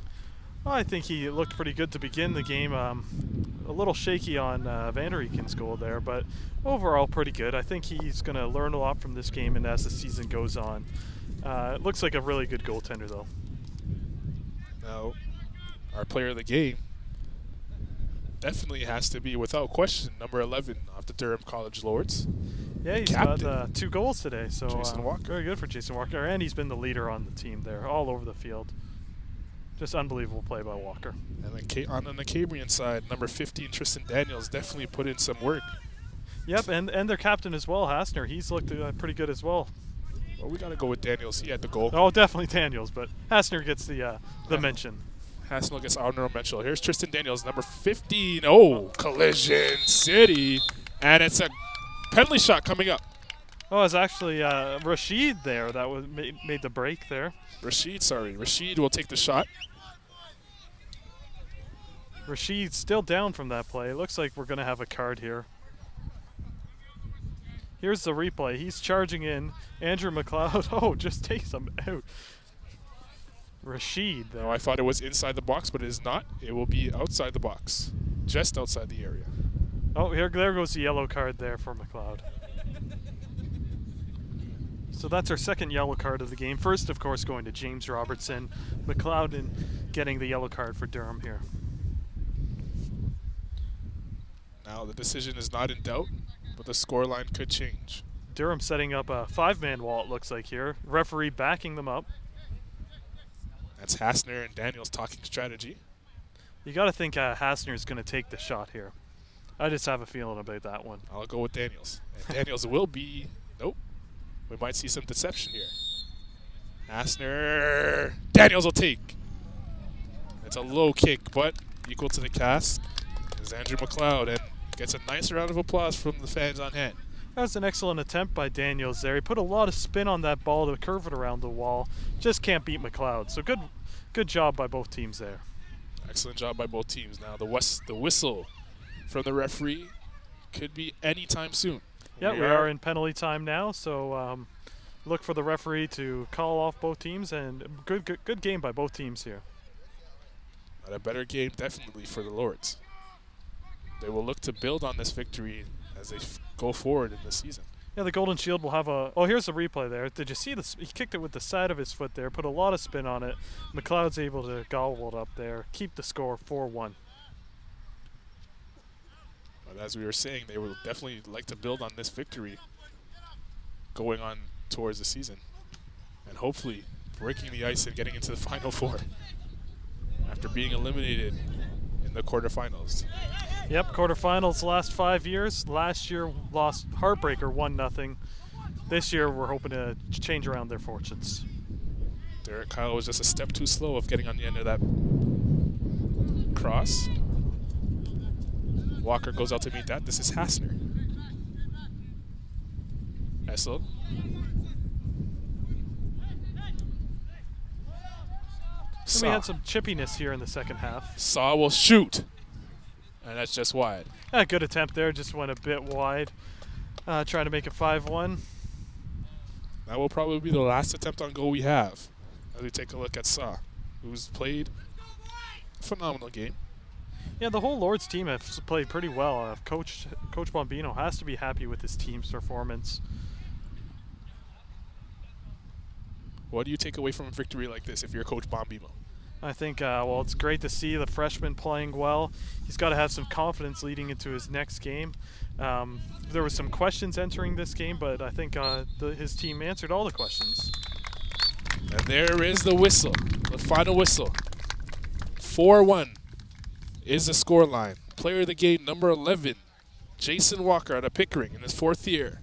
Well, I think he looked pretty good to begin the game. A little shaky on Vandereken's goal there, but overall pretty good. I think he's going to learn a lot from this game, and as the season goes on. It looks like a really good goaltender, though. Now, our player of the game definitely has to be, without question, number 11 of the Durham College Lords. Yeah, he's got 2 goals today, so Jason Walker. Very good for Jason Walker, and he's been the leader on the team there, all over the field. Just unbelievable play by Walker. And then on the Cambrian side, number 15, Tristan Daniels, definitely put in some work. Yep, and their captain as well, Hassner. He's looked pretty good as well. Well, we got to go with Daniels. He had the goal. Oh, definitely Daniels, but Hassner gets the mention. Hassner gets honorable mention. Here's Tristan Daniels, number 15. Oh, collision city. And it's a penalty shot coming up. Oh, it's actually Rashid there that was made the break there. Rashid will take the shot. Rashid's still down from that play. It looks like we're going to have a card here. Here's the replay. He's charging in. Andrew McLeod, just takes him out. Rashid there. No, I thought it was inside the box, but it is not. It will be outside the box, just outside the area. Oh, there goes the yellow card there for McLeod. So that's our second yellow card of the game. First, of course, going to James Robertson. McLeod getting the yellow card for Durham here. Now the decision is not in doubt, but the scoreline could change. Durham setting up a 5-man wall, it looks like here. Referee backing them up. That's Hassner and Daniels talking strategy. You got to think Hassner's going to take the shot here. I just have a feeling about that one. I'll go with Daniels. And Daniels will be... Nope. We might see some deception here. Hassner. Daniels will take. It's a low kick, but equal to the cast is Andrew McLeod, and gets a nice round of applause from the fans on hand. That was an excellent attempt by Daniels there. He put a lot of spin on that ball to curve it around the wall. Just can't beat McLeod. So good job by both teams there. Excellent job by both teams. Now the whistle from the referee could be any time soon. Yeah, we are in penalty time now, so look for the referee to call off both teams, and good game by both teams here. But a better game definitely for the Lords. They will look to build on this victory as they go forward in the season. Yeah, the Golden Shield will have a... Oh, here's the replay there. Did you see this? He kicked it with the side of his foot there, put a lot of spin on it. McLeod's able to gobble it up there, keep the score 4-1. But as we were saying, they would definitely like to build on this victory going on towards the season. And hopefully breaking the ice and getting into the Final Four after being eliminated in the quarterfinals. Yep, quarterfinals the last 5 years. Last year lost heartbreaker 1-0. This year we're hoping to change around their fortunes. Derek Kyle was just a step too slow of getting on the end of that cross. Walker goes out to meet that. This is Hassner. Essel. And we had some chippiness here in the second half. Saw will shoot. And that's just wide. A good attempt there, just went a bit wide. Trying to make it 5-1. That will probably be the last attempt on goal we have. As we take a look at Saw, who's played a phenomenal game. Yeah, the whole Lords team has played pretty well. Coach Bombino has to be happy with his team's performance. What do you take away from a victory like this if you're Coach Bombino? I think, well, it's great to see the freshman playing well. He's got to have some confidence leading into his next game. There were some questions entering this game, but I think his team answered all the questions. And there is the whistle, the final whistle. 4-1 is the scoreline. Player of the game, number 11, Jason Walker out of Pickering in his 4th year.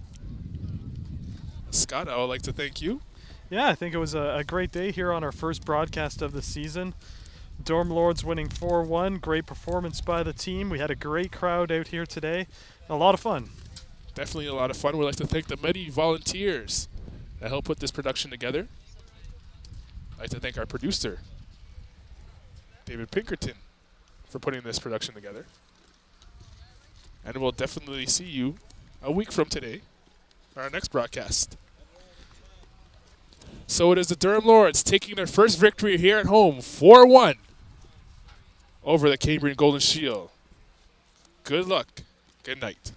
Scott, I would like to thank you. Yeah, I think it was a great day here on our first broadcast of the season. Durham Lords winning 4-1. Great performance by the team. We had a great crowd out here today. A lot of fun. Definitely a lot of fun. We'd like to thank the many volunteers that helped put this production together. I'd like to thank our producer, David Pinkerton, for putting this production together. And we'll definitely see you a week from today on our next broadcast. So it is the Durham Lords taking their first victory here at home, 4-1, over the Cambrian Golden Shield. Good luck. Good night.